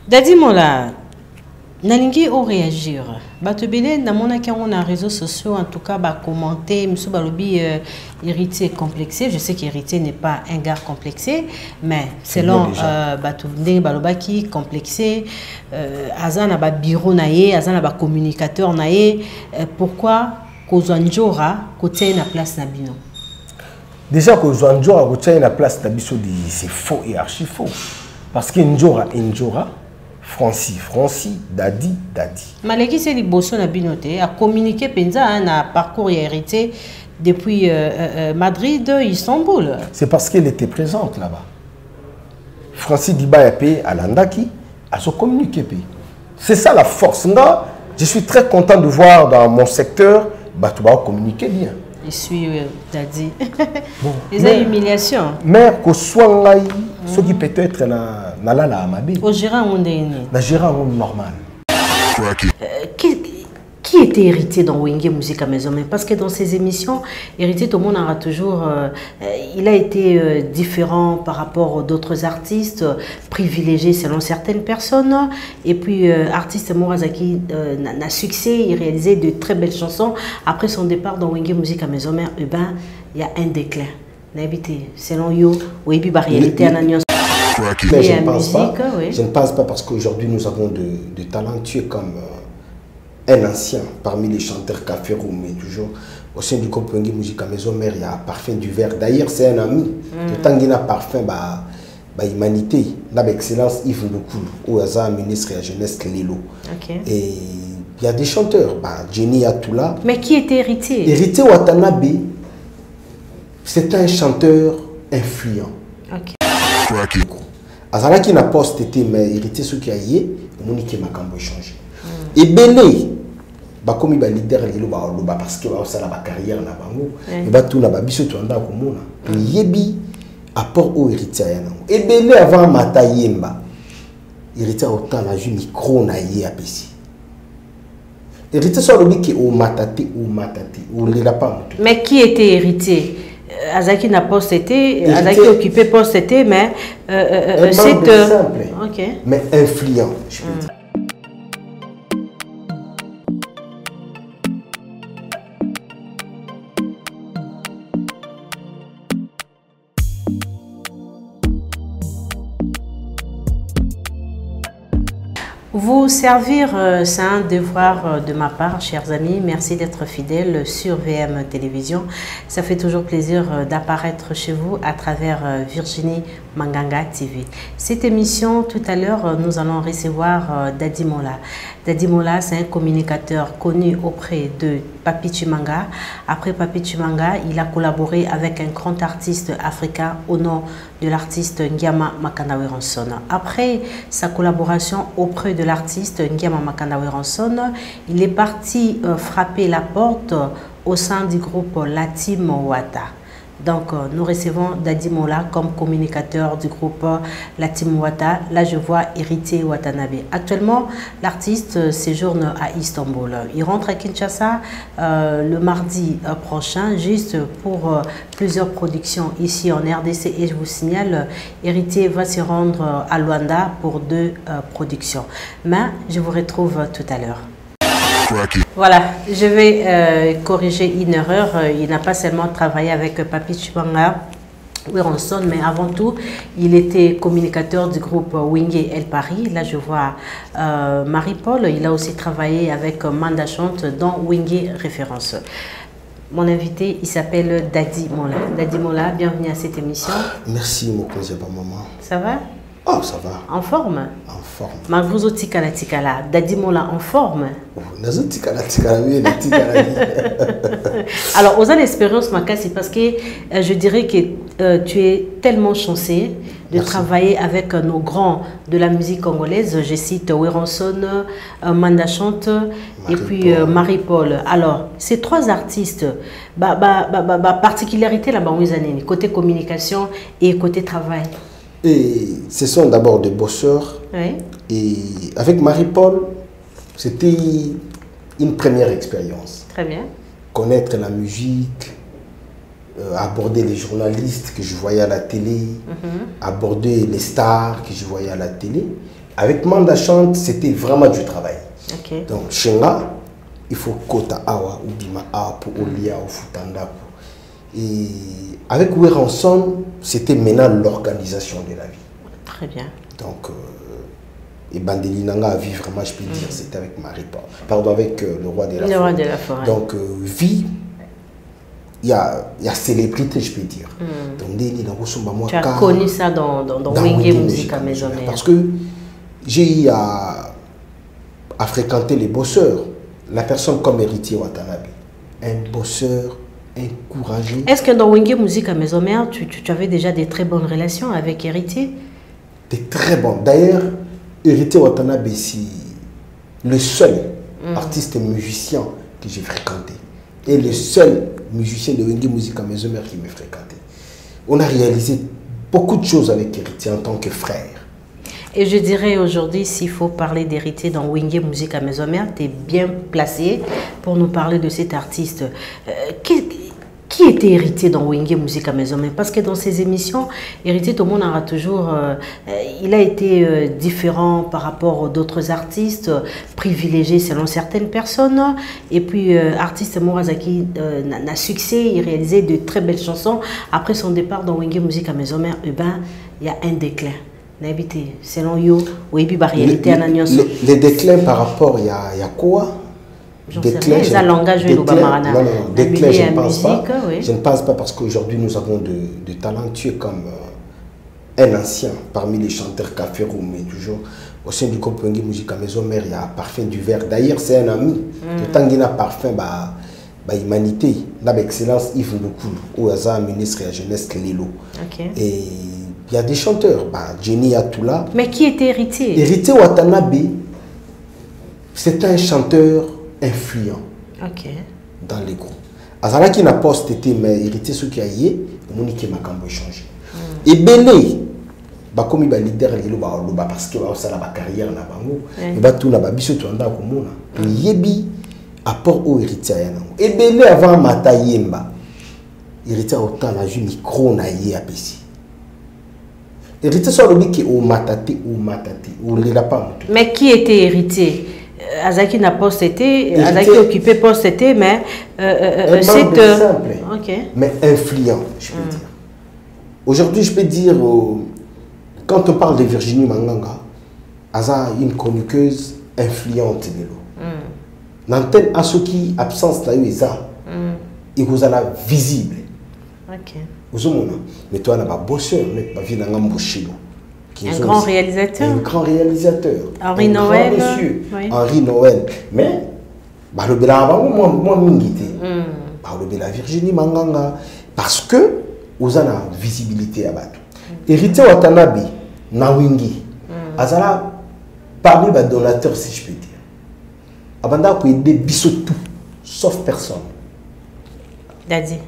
Dadi Mola, nalingi o réagir. Batobele na mona ki on a réseaux sociaux en tout cas ba commenter monsieur balobi héritier complexé. Je sais qu'héritier n'est pas un gars complexé, mais selon batobele balobaki complexé azana ba bureau naie, azana ba communicateur naie, pourquoi kozwanjora côté na place na bino? Déjà kozwanjora côté na place na biso c'est faux et archi faux parce que njora Franci, Dadi. Maleki c'est liboso na binote a communiqué penza na parcours hérité depuis Madrid, Istanbul. C'est parce qu'elle était présente là-bas. Franci Dibayapé à l'Andaki a se communiqué. C'est ça la force. Là, je suis très content de voir dans mon secteur Batouba communiquer bien. Je suis Dadi. Les humiliations. Mère ko soingai ce qui peut être na la amabe. Au gérant on est na gérant normal. Qui était hérité dans Wenge Musique à Maison? Parce que dans ces émissions, hérité, tout le monde aura toujours... il a été différent par rapport aux d'autres artistes, privilégié selon certaines personnes. Et puis, artiste Morazaki n'a succès, il réalisait de très belles chansons. Après son départ dans Wenge Musique à Maison, il y a un déclin. Selon Yo, oui, puis réalité en agnon. Mais je ne pense pas. Oui. Je ne pense pas parce qu'aujourd'hui, nous avons de talentueux comme... un ancien parmi les chanteurs Caférou, mais toujours au sein du groupe Wenge Musique à Maison Mère, il y a Parfum du Verre. D'ailleurs, c'est un ami. Tant qu'il y a Parfum, humanité, l'excellence Yves Ndoukulu, ou un ministre de la Jeunesse Lélo. Et il y a des chanteurs, Jenny Atoula. Mais qui était héritier? Héritier Watanabe, c'est un chanteur influent. Azala qui n'a pas été, mais héritier ce qui a yé, Monique Makambo changé. Et Belé, comme il leader parce que ça a carrière na bango, il va tout na biso to anda komona. Yebi apport au héritier yana. Et Belé avant Matayemba, héritier autant la ju micro na yé apesi. Héritier soit le qui au matati ou le lapin. Mais qui était héritier? Azaki n'a pas été, Azaki occupé pas c'était, mais c'est simple, mais influent, je peux dire. Vous servir, c'est un devoir de ma part, chers amis. Merci d'être fidèles sur VM Télévision. Ça fait toujours plaisir d'apparaître chez vous à travers Virginie Manganga TV. Cette émission, tout à l'heure, nous allons recevoir Dadi Mola. Dadi Mola, c'est un communicateur connu auprès de Papi Chimanga. Après Papi Chimanga, il a collaboré avec un grand artiste africain au nom de l'artiste Ngiama Makandawe Ranson. Après sa collaboration auprès de l'artiste Ngiama Makandawe Ranson, il est parti frapper la porte au sein du groupe Latim Wata. Donc, nous recevons Dadi Mola comme communicateur du groupe Latim Wata. Là, je vois Héritier Watanabe. Actuellement, l'artiste séjourne à Istanbul. Il rentre à Kinshasa le mardi prochain, juste pour plusieurs productions ici en RDC. Et je vous signale, Héritier va se rendre à Luanda pour 2 productions. Mais je vous retrouve tout à l'heure. Voilà, je vais corriger une erreur. Il n'a pas seulement travaillé avec Papi Chimanga, Ranson, mais avant tout, il était communicateur du groupe Wenge El Paris. Là, je vois Marie-Paul. Il a aussi travaillé avec Manda Chante dans Wenge Référence. Mon invité, il s'appelle Dadi Mola. Dadi Mola, bienvenue à cette émission. Merci, mon cousin, maman. Ça va? Oh, ça va. En forme? En forme. Magruzo Tikala Tikala. Dadi Mola en forme? Nazo Tikala Tikala, oui, Tikala. Alors, aux l'expérience, Makassi, parce que je dirais que tu es tellement chanceux de travailler avec nos grands de la musique congolaise. Je cite Ranson, Manda Chante et puis Marie-Paul. Alors, ces 3 artistes, particularité là-bas, côté communication et côté travail. Et ce sont d'abord des bosseurs. Oui. Et avec Marie-Paul, c'était une première expérience. Très bien. Connaître la musique, aborder les journalistes que je voyais à la télé, aborder les stars que je voyais à la télé. Avec Manda Chante, c'était vraiment du travail. Okay. Donc, Chenga, il faut Kota Awa, ou Bima Awa, pour Olia, ou Futanda. Et avec Weranson, c'était maintenant l'organisation de la vie. Très bien. Donc, et Bandelinanga a vu vraiment, je peux dire, c'était avec Marie, pardon, avec le roi de la forêt. Le roi de la forêt. Donc, vie, il y a célébrité, je peux dire. Donc, tu as connu ça dans Wenge Musica Maisonnaire. Parce que j'ai eu à fréquenter les bosseurs. La personne comme Héritier Watanabe, un bosseur, encouragé. Est-ce que dans Wenge Musica Maisonnaire, tu avais déjà des très bonnes relations avec Héritier? Des très bonnes. D'ailleurs, Héritier Watanabe, c'est le seul artiste et musicien que j'ai fréquenté. Et le seul musicien de Wenge Musica Maisonnaire qui m'a fréquenté. On a réalisé beaucoup de choses avec Héritier en tant que frère. Et je dirais aujourd'hui, s'il faut parler d'Héritier dans Wenge Musica Maisonnaire, tu es bien placé pour nous parler de cet artiste. Qui était Héritier dans Wenge Musica Maisonnaire? Parce que dans ces émissions, Héritier, tout le monde aura toujours... il a été différent par rapport aux d'autres artistes, privilégié selon certaines personnes. Et puis, artiste Morazaki n'a succès, il réalisait de très belles chansons. Après son départ dans Wenge Musica Maisonnaire, il y a un déclin. Selon you, les déclins par rapport, il y a quoi? Déclin, je ne pense pas. Oui. Je ne pense pas parce qu'aujourd'hui nous avons de talentueux comme un ancien parmi les chanteurs Caférou, mais toujours au sein du groupe Wenge Musica Maisonnaire, il y a Parfum du Verre. D'ailleurs, c'est un ami. Le temps qu'il a Parfum, humanité, l'excellence Yves Moukoulou, ou Aza, ministre de la jeunesse Lelo. Et il y a des chanteurs, Jenny Atoula. Mais qui était Héritier? Héritier Watanabe, c'est un chanteur influent dans les groupes. Azala qui n'a pas été, mais Héritier ce qui a yé, Monique Makambo changé. Et Belé, comme il leader parce que ça la carrière na bango, il va tout na biso to anda komona. Yebi apport au Héritier yana. Et Belé avant Matayemba. Héritier autant la ju micro na yé apesi. Héritier soit le qui au matati ou les lapins. Mais qui était Héritier? Azaki n'a pas été, Azaki occupé pas été, mais c'est simple, mais influent, je peux dire. Aujourd'hui, je peux dire, quand on parle de Virginie Manganga, Aza une chroniqueuse influente de l'eau. L'antenne a ce qui absence là où il vous a la visible. Mais toi, on a bosseur, mais pas vu dans un un grand réalisateur. Un grand réalisateur. Henri Noël. Monsieur. Oui. Henri Noël. Mais, le Bela moi, le Bela Virginie Manganga. Parce que, vous avez la visibilité à Batou. Héritier Watanabe, Nawingi. Azala, parmi les donateurs, si je peux dire. Abanda peut aider Bissotou, sauf personne. Dadi.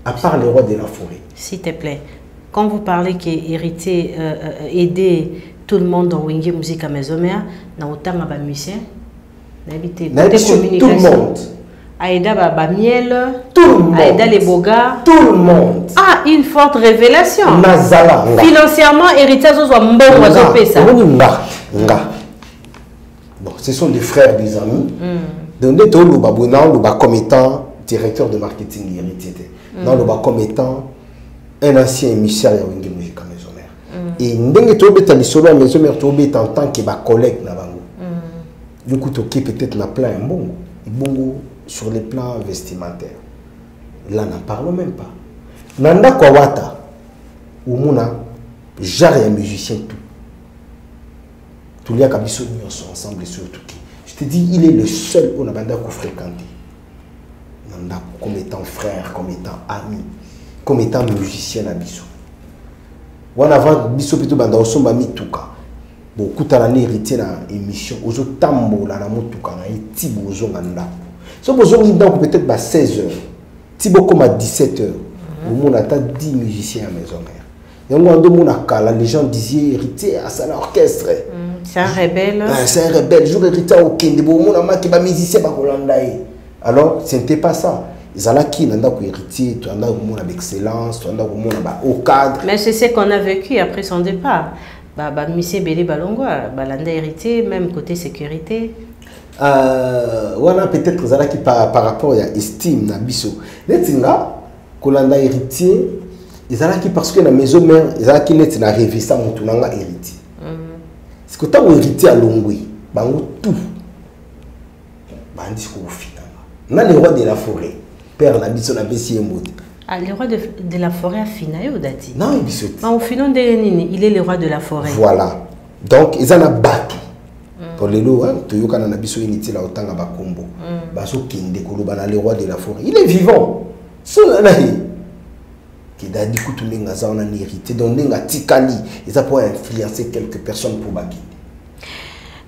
À part le roi de la forêt. S'il te plaît. Quand vous parlez qu'Héritier aider tout le monde dans Wenge Musica Maisonnaire, dans autant de musiciens, tout le monde. Aïda Miel, tout le monde. Aïda les Bogas, tout le monde. Ah, une forte révélation. Nazala. Financièrement, Héritier soit bon, ce sont des frères, des amis. Donc, nous comme étant directeur de marketing Héritier. Nous comme étant un ancien émissaire de Wenge Musica Maisonnaire. Et ndenge to beta lisolo à Maisonnaire to beta en tant que collègue na bango. Du coup to peut-être na plan bongo sur les plans vestimentaires. Là n'en parlons même pas. Nanda Kwawata ou mona genre un musicien tout. Tous les kabiso sont ensemble sur tout. Je te dis il est le seul on a banda ko fréquenter. Nanda comme étant frère, comme étant ami. Comme étant musicien à Bissou. On a Bissou plutôt banda osomba mituka. Beaucoup d'années héritier dans émission. Ozo tambo la na mutuka na itibo ozo nganda. So bozo nginda peut-être à 16h. Tibo comme à 17h. Au monde a 10 musiciens à Maisonnaire. Yango ando mona kala les gens disaient héritier à ça l'orchestre. C'est un rebelle. C'est un rebelle. Jour héritier au Kende bo mona ma ki ba musicien ba kolanda. Alors, ce n'était pas ça. Ils ont qui héritier, tu as excellence, tu as au cadre. Mais c'est ce qu'on a vécu après son départ. Monsieur Bélé Balongo, Balanda héritier, même côté sécurité. Voilà peut-être ça qui par rapport à estime na biso. Netinga kolanda héritier, ils qui parce que la maison mère, ils qui net na rêvé ça mon tunanga héritier. C'est que tant héritier à Longwe, bango tout. Bandi ko fina. Na le roi de la forêt, père na biso na besi emodi. Ah, le roi de la forêt a fini ou dati? Non, il est le roi de la forêt. Voilà. Donc, ils en ont battu. Pour les lois, tu as un abisso inutile à autant à Bakombo. Baso Kinde Kolobana, le roi de la forêt. Il est vivant. Qui a dit que tout le monde a hérité. Donc, il a tikali. Ils ont pu influencer quelques personnes pour Bakinde.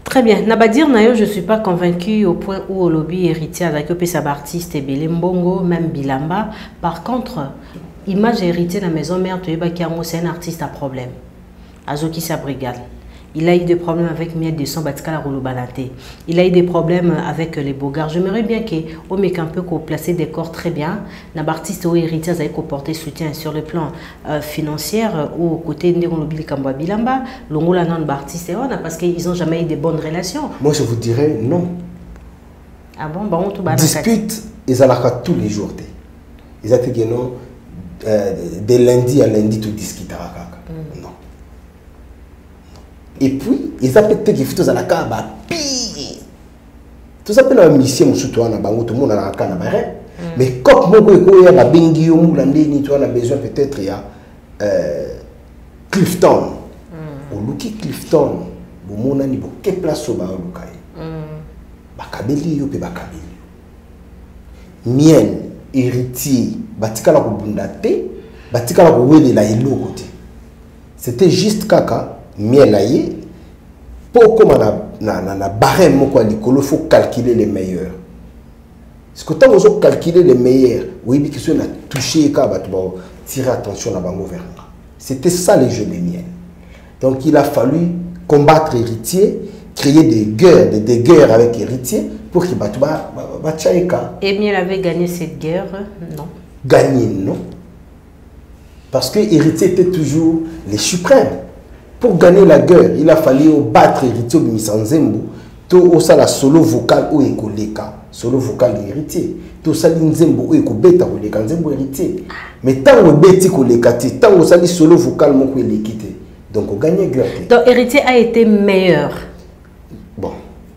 Très bien. Nabadir Nayo, je ne suis pas convaincu au point où au lobby héritier a occupé sa artiste et Mbongo, même Bilamba. Par contre, image héritier de la maison mère, c'est un artiste à problème. Azoki Sabrigal. Il a eu des problèmes avec Miel de son Batikala Rouloubalate. Il a eu des problèmes avec les Bogards. J'aimerais bien qu'on mette un peu placer des corps très bien. L'artiste ou héritier a porté soutien sur le plan financier ou côté de l'Obi Kamba Bilamba. L'Ongola non l'artiste parce qu'ils n'ont jamais eu de bonnes relations. Moi je vous dirais non. Ah bon, bah on tout bat. Dispute, ils allaient tous les jours. Ils étaient que non de lundi à lundi tout discuter. Non. Et puis, ils appellent que tout ça la caba pire. Tout ça peut la mission surtout na bango tout le monde na kana bare. Mais comme moko ko ya ba bengi yo mulande ni tu as besoin peut-être ya Clifton. Au Luki Clifton, bo mona ni bo ke place au ba lukai. Ba kabeli yo pe ba kabeli. Mien héritier batikala ko bundate, batikala ko wele la elo côté. C'était juste kaka mielaye pour comme na barème moko likolo faut calculer les meilleurs. Est-ce que tant vous calculer les meilleurs, oui bi question na toucher ka ba tirer attention na bango vers. C'était ça les jeux de miel. Donc il a fallu combattre héritier, créer des guerres avec héritier pour qu'il ba tchaika. Et miel avait gagné cette guerre, non. Gagné non. Parce que héritier était toujours les suprêmes. Pour gagner la guerre, il a fallu battre héritier de Misanzembo, tout ça la solo vocal ou écoleka, solo vocal héritier, tout ça l'inzembo ou écobeta ou l'écanzembo héritier. Mais tant que beti kolekati, tant que ça li solo vocal mon ko l'équité. Donc on gagne guerre. Donc héritier a été meilleur. Bon.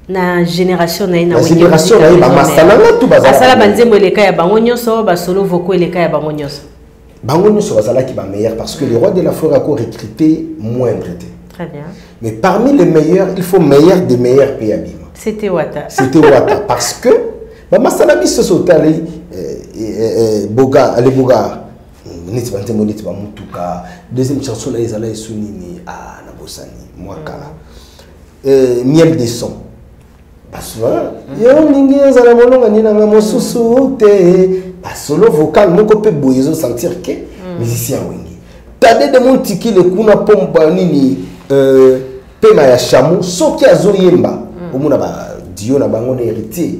Na génération na la génération na ba masalanga tout bazala. Asala banzembo eleka ya bango nyonso ba solo vocal eleka ya bango nyonso. Bango sur Bazala qui va meilleur parce que le roi de la forêt a recruté moindre. Très bien. Mais parmi les meilleurs, il faut meilleur des meilleurs PABIM. C'était Wata. C'était Wata parce que Masalabi se sautait Boga, les Boga, deuxième chanson là, ils allaient Sunini, ah, Nabosani, Mwakala. Miel des sons. Parce que, yo ningi zala molonga ni na mosusu te. Solo vocal, mon copé boyezo sentir que musicien wingi. Tade de mon tiki le kuna pomba nini pema ya chameau soki azoyemba. Omuna ba dio na bango na héritier.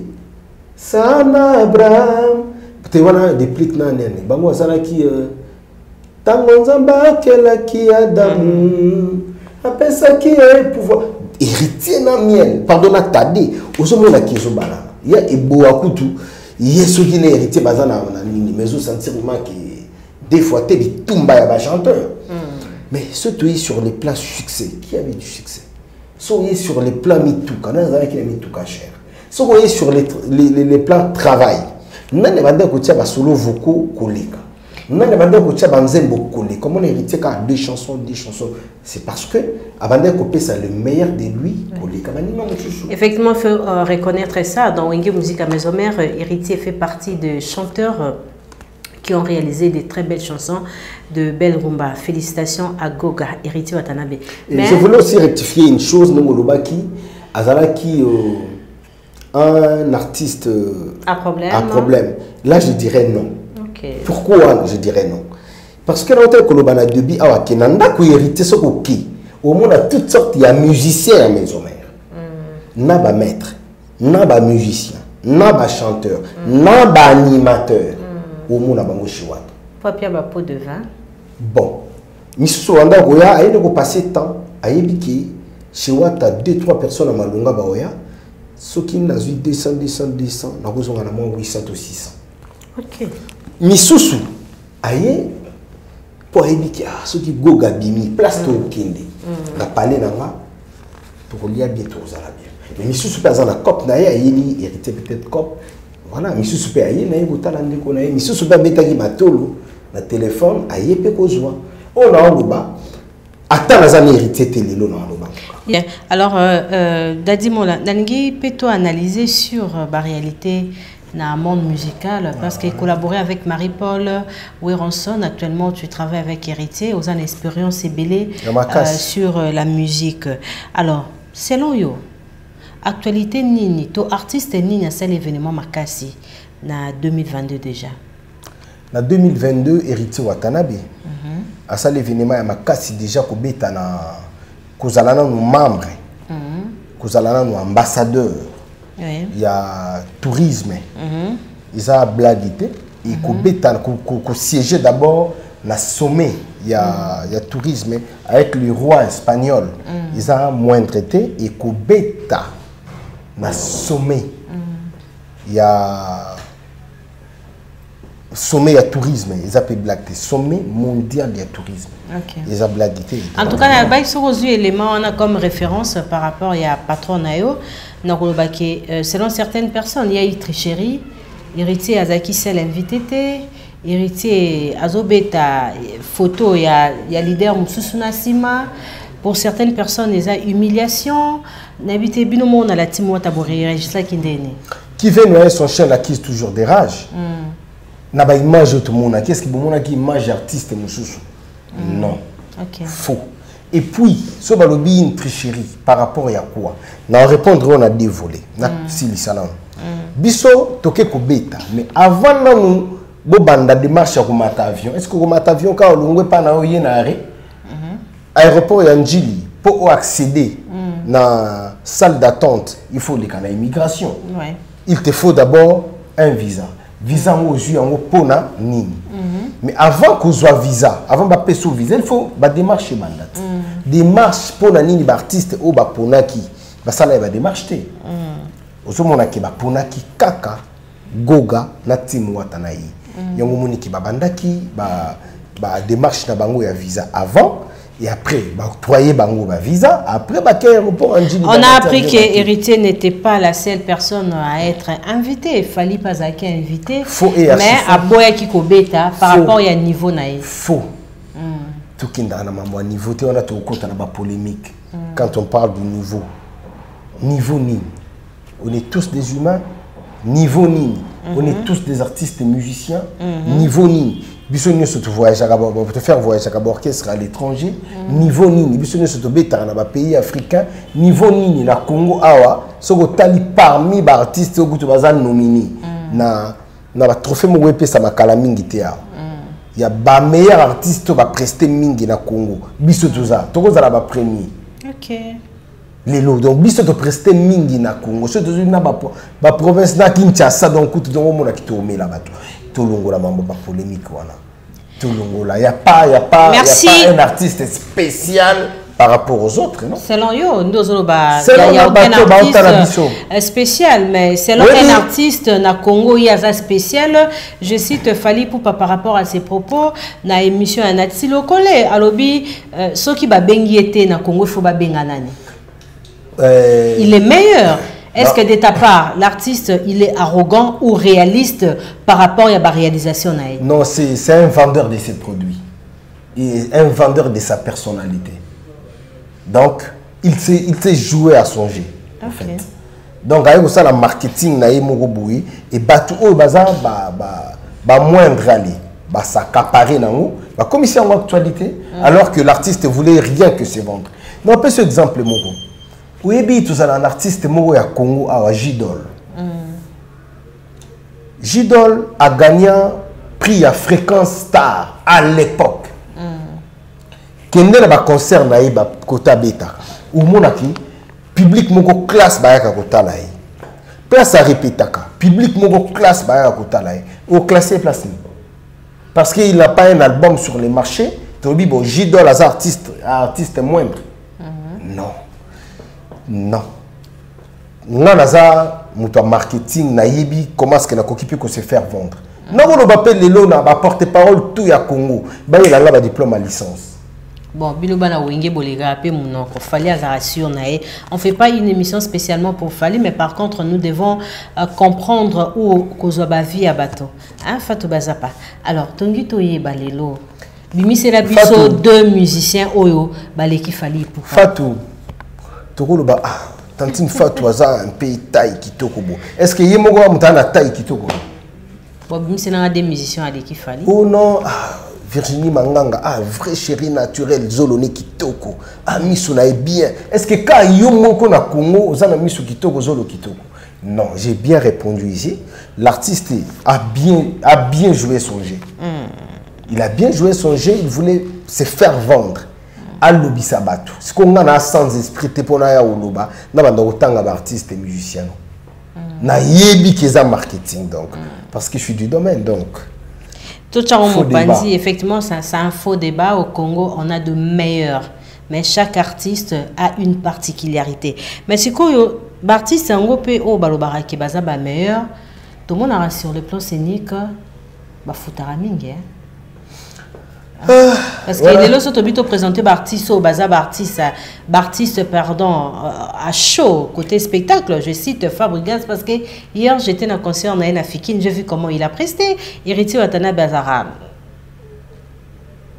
Sana Abraham. Te wana déplique na nene. Bango azala ki tango nzamba kela ki Adamu. Apesa ki pouvoir héritier na miel. Pardonna tade. Ozomona ki zo bana. Ya ebo akutu. Yesu qui est héritier bazana mais je sentir que des fois tu es tumba ya chanteur. Mais surtout sur les plans succès, qui avait du succès. Soyez sur les plans mituka, n'a pas qui a mituka cher. Soyez sur les plans travail. N'a pas de côté ba solo vocaux koleka. N'a pas de côté ba nzembo koleka. Comme on héritier a deux chansons, c'est parce que Abandé Kopé c'est le meilleur de lui koleka. Effectivement, il faut reconnaître ça. Dans Wenge Musique à Maison Mère, héritier fait partie de chanteurs qui ont réalisé des très belles chansons, de belles rumba. Félicitations à Goga, héritier Watanabe. Mais je voulais aussi rectifier une chose, Nongolobaki, Azalaki, un artiste à problème. Là, je dirais non. Okay. Pourquoi je dirais non? Parce que dans le Kolobana Debi, Awakenanda, qui hérité ce qui, au monde a toutes sortes, il y a musiciens à Maison Mère. N'a pas maître, n'a pas musicien, n'a pas chanteur, n'a pas animateur. Au monde a bango chiwata. Papia ba pot de vin. Bon, Missou Wanda Goya a eu de passer temps. ayebiki chez Wata 2-3 personnes à Malunga Baoya, ceux qui n'ont 200, n'a besoin de 800 ou 600. Ok. Misusu, aye, pour ayebiki, ceux qui go gabimi, place to kende, na palais nanga, pour lire bientôt aux Arabiens. Mais Misusu, par exemple, la COP, n'a yeli, hérité peut-être COP, voilà, Misusu, pe aye, n'a yeli, talande ko na yeli, Misusu, pe betagi matolo, na téléphone, aye, pe kozwa. On a un loba. Attends, les amis héritiers télé, yeah. Alors, Dadi Mola, Nangi peut-on analyser sur la réalité dans le monde musical parce que collaborer avec Marie-Paul Weronson, actuellement tu travailles avec Héritier, aux une expérience ébélée sur la musique. Alors, selon yo, actualité nini, to artiste nini à cet événement Makasi na 2022 déjà. Na 2022, Héritier Watanabe. À ça l'événement il y a makasi déjà kobeta na kozalana nos membres kozalana nos ambassadeurs il y a tourisme ils a blaguité et kobeta ko siéger d'abord na sommet il y a tourisme avec le roi espagnol ils a moins traité et kobeta na sommet il y a sommet de tourisme, ils appellent blagué. Sommet mondial de tourisme. Ils appellent blagué. En tout cas, il y a des éléments comme référence par rapport à patron Nayo. Selon certaines personnes, il y a eu tricherie. Héritier Azaki Sel invité. Héritier Azobeta photo, il y a leader Moussoussuna Sima. Pour certaines personnes, il y a humiliation. N'habitez binomo na la timo tabori Regis Kindene. Qui veut noyer son chien l'acquise toujours des rages. Na ba image tout le monde qu'est-ce que bon qui image artiste mususu non faux et puis so balobi une tricherie par rapport à quoi na répondre on a dévolé na sili salam biso toke ko beta mais avant na nous bo banda démarche ko mata avion est-ce que ko mata avion ka olongwe pa na oye na arrêt aéroport ya Njili pour accéder na salle d'attente il faut les canaux immigration il te faut d'abord un visa. Visa aux yeux en pona nini. Mais avant qu'on soit visa, avant de payer visa, il faut ba démarche mandat. Démarche pona nini ba artiste ou ba pona qui. Ba ça là ba démarche té. Ozo mona ki ba pona ki kaka goga na timu watanayi. Yango moni ki ba bandaki ba démarche na bango ya visa avant. Et après, octroyer bango visa. Après, on a appris que Héritier n'était pas la seule personne à être invitée. Il fallait pas être invité. Faux et mais à Boya Kikobeta par rapport à niveau naïf. Faux. Tout qui est dans le niveau, on a tout compte dans la polémique. Quand on parle du niveau, niveau ni. On est tous des humains. Niveau ni. On est tous des artistes et musiciens. Niveau ni. Bisogno surtout voyager à bord, pour te faire voyager à bord orchestre à l'étranger. Niveau nini, bisogno surtout bêta dans les pays africains. Niveau nini, la Congo awa, ce que tali parmi les artistes au goût de bazan nomini. Na trophée mouwepe ça m'a calamingi théâtre. Il y a ba meilleur artiste va prester mingi na Congo. Biso tout ça, tout ça là ba premier. Ok. Les lots donc biso to prester mingi na Congo. Ce tout na ba province na Kinshasa donc tout donc on a quitté au là bas. Tolongola mambo ba polémique voilà. Tolongola, il y a pas un artiste spécial par rapport aux autres, non? Selon yo, il y a aucun artiste spécial, mais selon un artiste na Congo, il y a un spécial. Je cite Fali Poupa par rapport à ses propos na émission à Natsi Lokole. Alobi, ceux qui ba bengi été na Congo, il faut ba benganani. Il est meilleur. Est-ce que de ta part, l'artiste, il est arrogant ou réaliste par rapport à la réalisation? Non, c'est un vendeur de ses produits. Et un vendeur de sa personnalité. Donc, il sait jouer à son jeu. En fait. Donc, avec ça, le marketing, et tout moindre aller. S'accaparer dans nous. Comme ici en actualité, alors que l'artiste voulait rien que se vendre. Mais on peut ce exemple, Moko. Oui, tout ça, un artiste Moko à Congo, à Jidol. Jidol a gagné prix à Fréquence Star à l'époque. Kende na ba concert na ba kota beta. Ou monaki public moko classe ba ya kota la. Place à répétaka. Public moko classe ba ya kota la. Au classé place ni. Parce qu'il n'a pas un album sur les marchés, tu dis bon Jidol as artiste moindre. Non. Non. Nga naza muto marketing nayibi comment est-ce que na kokipi ko se faire vendre. Non on va appeler lelo na ba porte-parole tout ya Congo. Ba il a ba diplôme à licence. Bon, biloba na wenge bolega pe munoko fallait azarassur nae. On fait pas une émission spécialement pour Fali, mais par contre nous devons comprendre où kozwa ba vie à bateau. Hein Fatou Bazapa. Alors tongi toye balelo. Bimi c'est la biso deux musiciens oyo baleki Fali pour Fatou. Tokolo ba Tantine Fatou aza un pays taille kitoko bo. Est-ce que yemoko wa mutana taille kitoko? Bon, bimi c'est na des musiciens aleki Fali. Oh non, Virginie Manganga, vrai chéri naturel, Zolone Kitoko, Misu na bien. Est-ce que quand Yomoko na Congo, Zana Misu Kitoko, Zolo Kitoko? Non, j'ai bien répondu ici. L'artiste a bien joué son jeu. Il a bien joué son jeu, il voulait se faire vendre. À l'obi sabato. Ce qu'on a sans esprit, t'es pour na oloba, na banda autant d'artistes et musiciens. Na yebi keza marketing donc, parce que je suis du domaine donc. Tout ça, effectivement, c'est un faux débat. Au Congo, on a de meilleurs. Mais chaque artiste a une particularité. Mais c'est quoi, l'artiste, c'est un peu qui est meilleur. Tout le monde a sur le plan scénique, parce que les autres sont présentés artistes pardon à show côté spectacle. Je cite Fabregas parce que hier j'étais dans un concert en Afrique, j'ai vu comment il a presté. Héritier Watana Bazara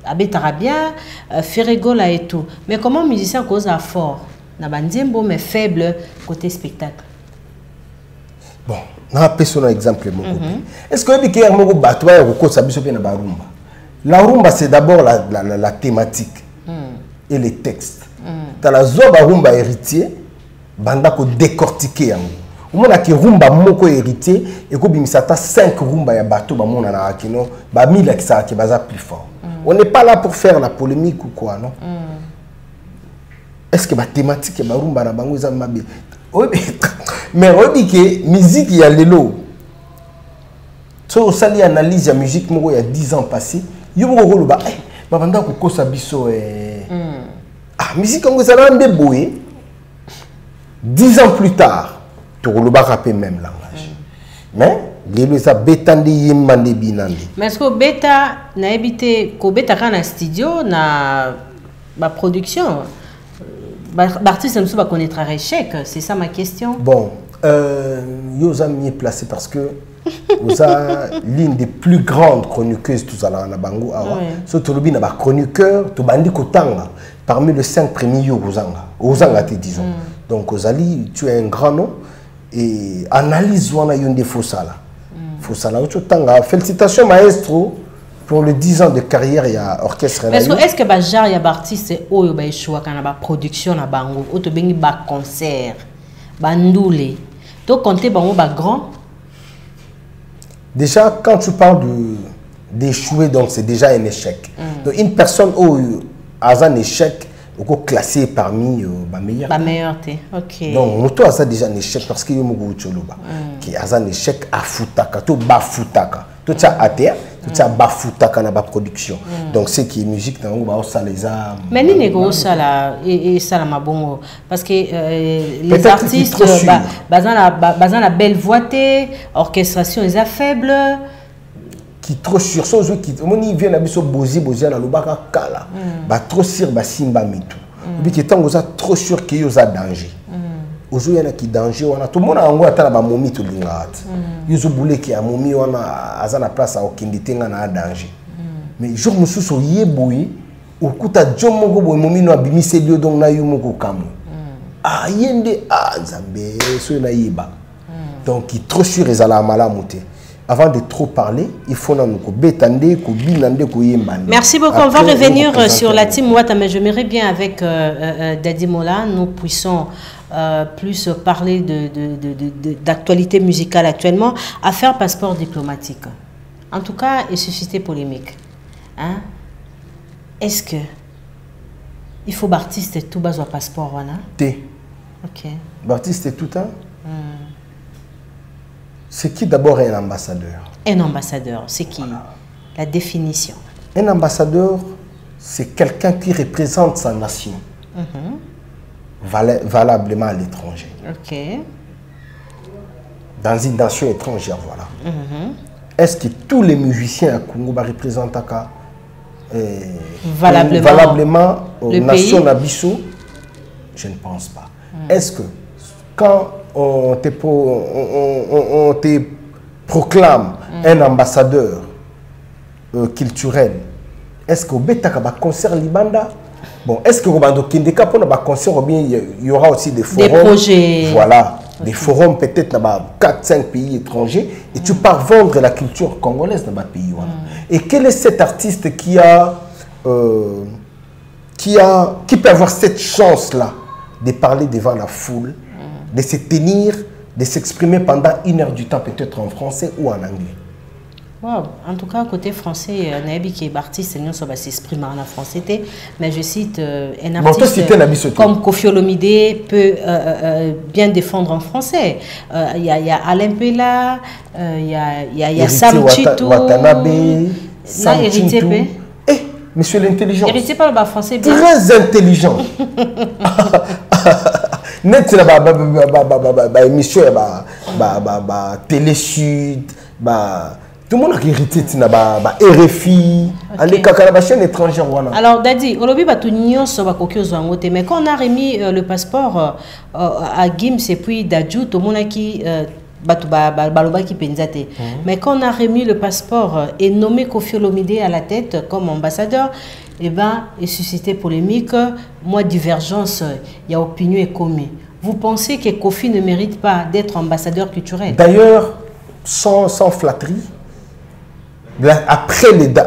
Abetara bien Ferregola et tout, mais comment musicien cause à fort na bandiembo mais faible côté spectacle. Bon, na personne exemple mon est-ce que bi ke mo bato ba ko sa biso pe na barumba. La rumba, c'est d'abord la thématique et les textes. Dans la zoba rumba héritier, banda ko décortiquer yango. Au moins que rumba moko héritier et ko bimisata 5 rumba ya bateau ba mona na akino ba mila ki sa ki baza plus fort. On n'est pas là pour faire la polémique ou quoi non. Est-ce que la thématique ba rumba na bango za mabe. Mais on dit que musique ya lelo. So osali analyse la musique moko il y a 10 ans passé. Yoko ba banda ko kosa biso musique comme ça là boye 10 ans plus tard to ko ba rapper même langage mais les ça betandi yimande binandi. Mais est-ce que beta na habité ko beta kana studio na ba production l'artiste ne va connaître un échec, c'est ça ma question. Bon yo a mieux placé parce que vous avez l'une des plus grandes chroniqueuses tout ça là na bango awa so to lobi na ba chroniqueur to bandi kotanga parmi les 5 premiers yo ozanga te disons. Donc Ozali tu es un grand nom et analyse wana yonde fosala fosala to tanga. Félicitations maestro pour les 10 ans de carrière il y a orchestre. Est-ce que ba genre ya ba artiste oyo ba choix kana ba production na bango o to bengi ba concert ba ndule to compter bango ba grand. Déjà, quand tu parles d'échouer, donc c'est déjà un échec. Donc une personne a un échec, on peut classer parmi les meilleurs. La meilleure, ok. Donc, moto a déjà un échec parce qu'il y a qui a un échec à foutaka, tout bas foutaka. Tout ça à terre, tout ça bas foutaka dans la production. Donc, c'est qui est musique, dans ça les a. Mais ni négo ça là et ça là ma bon parce que les artistes basant la belle voix, orchestration est faible. Qui trop sûr, son jeu qui moni vient na biso bozi na lobaka kala. Ba trop sûr ba simba mitu. Puis que tant ça trop sûr que yo za danger. Aujourd'hui il y a qui danger on a tout le monde a ngwa tala ba momi to lingat. Yo boule ki a momi wana azana place a okindi tenga na danger. Mais jour mususu yeboyi okuta jomoko boy momi no abimise bio donc na yo moko kamu. Ah yende zambe so na yiba. Donc qui trop sûr ezala mala monter. Avant de trop parler, il faut nous bétande, merci beaucoup. On va revenir sur la team Wata, mais j'aimerais bien avec Daddy Mola, nous puissions plus parler d'actualité musicale actuellement, à faire passeport diplomatique. En tout cas, et susciter polémique. Hein? Est-ce que il faut Baptiste et tout bas au passeport, voilà? Ok. Baptiste et tout, hein? C'est qui d'abord un ambassadeur? Un ambassadeur, c'est qui? La définition. Un ambassadeur, c'est quelqu'un qui représente sa nation. valablement à l'étranger. Ok. Dans une nation étrangère, voilà. Est-ce que tous les musiciens à Congo représentent valablement la nation Nabiso? Je ne pense pas. Est-ce que quand on te proclame un ambassadeur culturel, est-ce que au concert Libanda? Bon, est-ce que au Kindeka pour un concert ou bien il y aura aussi des forums? Des projets. Voilà, des forums peut-être dans 4-5 pays étrangers et tu pars vendre la culture congolaise dans le pays. Voilà. Et quel est cet artiste qui peut avoir cette chance-là de parler devant la foule, de se tenir, de s'exprimer pendant 1 heure du temps, peut-être en français ou en anglais? Wow. En tout cas, côté français, Nabi qui est artiste, nous sommes s'exprimer en français, mais je cite un artiste comme Koffi Olomide peut bien défendre en français. Il y a Alain Pela, il y a Sam Chitou, Watanabe, Sam Chitou. Eh, monsieur l'intelligent. Héritier parle le français bien. Très intelligent. Net la émission Télé Sud, tout le monde a hérité de RFI, la chaîne étrangère. Alors, Dadi, mais quand on a remis le passeport à Gims et puis Dadju, tout le monde a qui mais quand on a remis le passeport et nommé Koffi Olomide à la tête comme ambassadeur, eh ben, il suscitait polémique, moi divergence, il y a opinion et commis. Vous pensez que Koffi ne mérite pas d'être ambassadeur culturel? D'ailleurs, sans flatterie,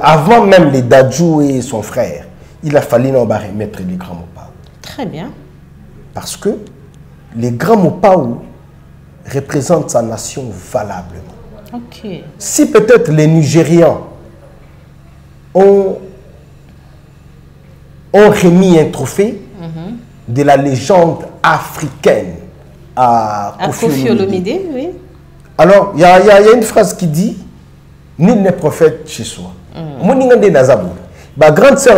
avant même les Dadju et son frère, il a fallu remettre les grands Mopao. Très bien. Parce que les grands Mopao représentent sa nation valablement. Okay. Si peut-être les Nigérians ont remis un trophée de la légende africaine à Koffi Olomide, oui. Alors, il y a une phrase qui dit « Nul n'est prophète chez soi ». Moi, je suis ma grande sœur,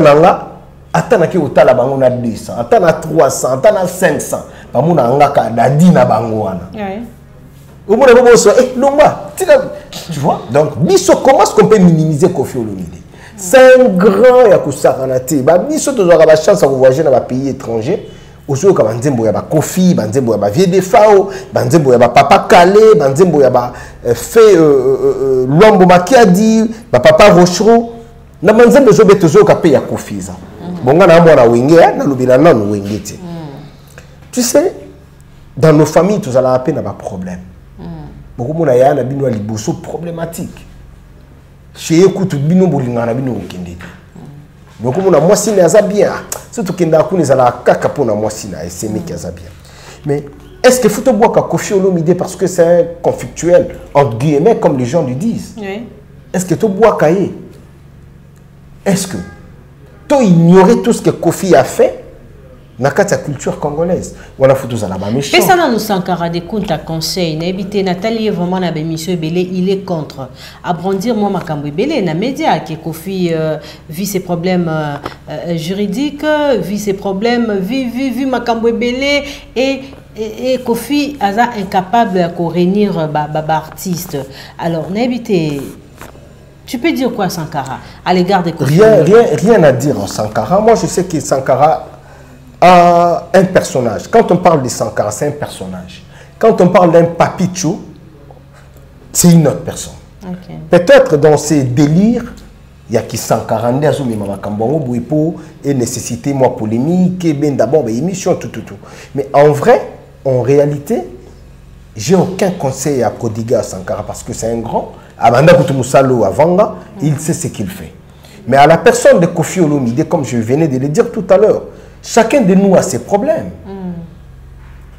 attends que otala bango na 200, attends na 300, attends na 500. Bamu na ngaka dadi na bango wana. Au moins tu vois. Donc, biso, comment est-ce qu'on peut minimiser Koffi Olomide? C'est un grand yakusakanati. Ba biso to zaka ba chance à voyager dans un pays étranger. Ozo ka banzembo ya ba Koffi, banzembo ya ba Vieux Defao, banzembo ya ba Papa Kale, banzembo ya ba fait Lombo Makiadi, ba Papa Rochero. Na banzembo zo beto zo ka pe ya Koffi za. Bonga na mwana wenge na lobila nanu wenge te. Tu sais, dans nos familles, tous allons appeler un problème. Beaucoup de gens ont des problématiques. Chez eux, tout le monde a des problèmes. Beaucoup de gens ont des bien. C'est tout le monde a des bien. Mais est-ce qu'il faut boire Koffi Olomide parce que c'est conflictuel, entre guillemets, comme les gens le disent? Oui. Est-ce que tu bois Kaye? Est-ce que tu ignores tout ce que Koffi a fait? Dans la culture congolaise, on a foutu ça là-bas. Mais ça, nous Sankara des comptes à conseil. N'habiter Nathalie vraiment la monsieur Belé, il est contre. Abrandir moi Makambo Belé, na média qui Koffi vit ses problèmes juridiques, vit ses problèmes, vit Makambo Belé et Koffi asa incapable de réunir artiste. Alors n'habiter. Tu peux dire quoi Sankara à l'égard de Koffi? Rien à dire en Sankara. Moi je sais que Sankara un personnage. Quand on parle de Sankara, c'est un personnage. Quand on parle d'un Papichou, c'est une autre personne. Okay. Peut-être dans ces délires, il y a qui Sankara, et nécessité, moi, polémique, et bien d'abord, émission, tout. Mais en vrai, en réalité, j'ai aucun conseil à prodiguer à Sankara parce que c'est un grand. Abanda Koutoumoussalo Avanga, il sait ce qu'il fait. Mais à la personne de Koffi Olomide, comme je venais de le dire tout à l'heure, chacun de nous a ses problèmes.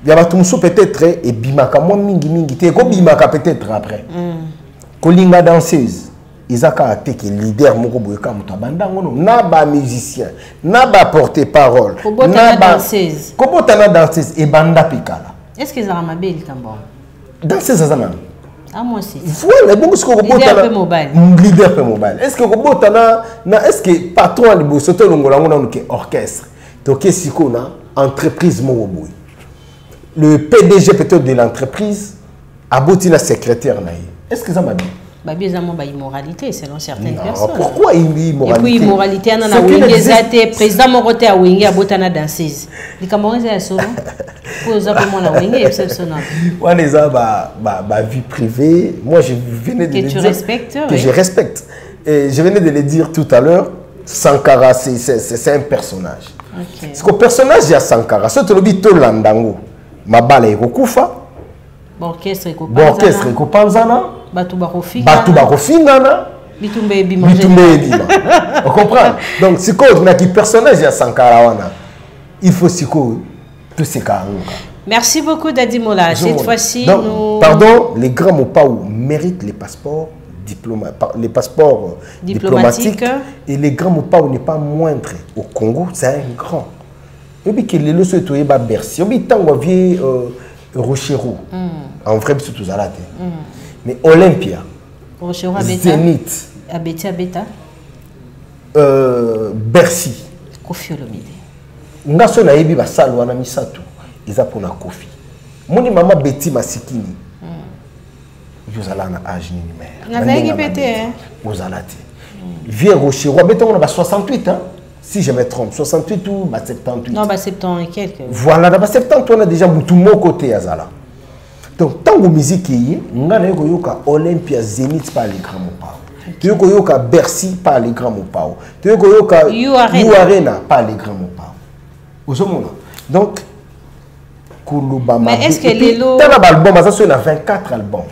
Il y a peut-être et bimaka moi mingi te ko bimaka peut-être après. Kolinga danseuse, Isaka a été leader moko boyeka mutabanda ngono na ba musicien, na ba porte-parole, na ba danseuse. Kobo tana danseuse et banda pikala. Est-ce que ça m'a belle tambo? Danseuse azana. Ah moi aussi. Voilà, bon ce que leader mobile. Leader mobile. Est-ce que kobo tana na est-ce que patron de bosoto longola ngona orchestre? Donc, si on a entreprise Moboboy. Le PDG peut-être de l'entreprise a bouti la secrétaire. Est-ce que ça m'a dit? Babi est une immoralité selon certaines personnes. Pourquoi immoralité? Et puis immoralité, on a Wenge, président Moroté a Wenge, a Botana danseuse. Les Camerounais à Solo. Pour eux, pour moi, la Wenge est exceptionnelle. On est ma vie privée. Moi, je venais de le dire. Que tu respectes. Que je respecte. Et je venais de le dire tout à l'heure. Sankara, c'est un personnage. Okay. Parce qu'au personnage, il y a Sankara. Ce que tu dis, tout l'andango. Ma balle est Rokufa. Orchestre et Kopanzana. Batu Barofingana. Bitumbe Ebima. On comprend. Donc, si on a qui personnage, il y a Sankara. Il faut si tout ces cas. Merci beaucoup, Dadi Mola. Cette fois-ci, nous... Pardon, les grands Mopaou méritent les passeports diplomatiques. Et les grands Mopaou n'est pas moindre. Au Congo, c'est un grand. Et puis, qu'il est le seul qui est à Bercy. Et puis, tant qu'on vient Rochero. En vrai, c'est tout ça. Mais Olympia, Zénith, Bercy, Kofi Olomide. Ngaso na yebi ba salwa na misato, iza pona Kofi. Moni mama Betty Masikini. Yozala na âge ni mère. Na zaigi pété. Ozalati. Vieux Rocher, roi béton on a 68 ans. Si je me trompe, 68 ou 78. Non, 70 et quelques. Voilà, dans 70 on a déjà tout mon côté azala. Donc, tant que musique est, on a Olympia Zénith par les grands Mopao. Tu as Bercy par les grands Mopao. Tu as You Arena par les grands Mopao. Donc, mais est-ce que les lots... Tu as un album, ça 24 albums.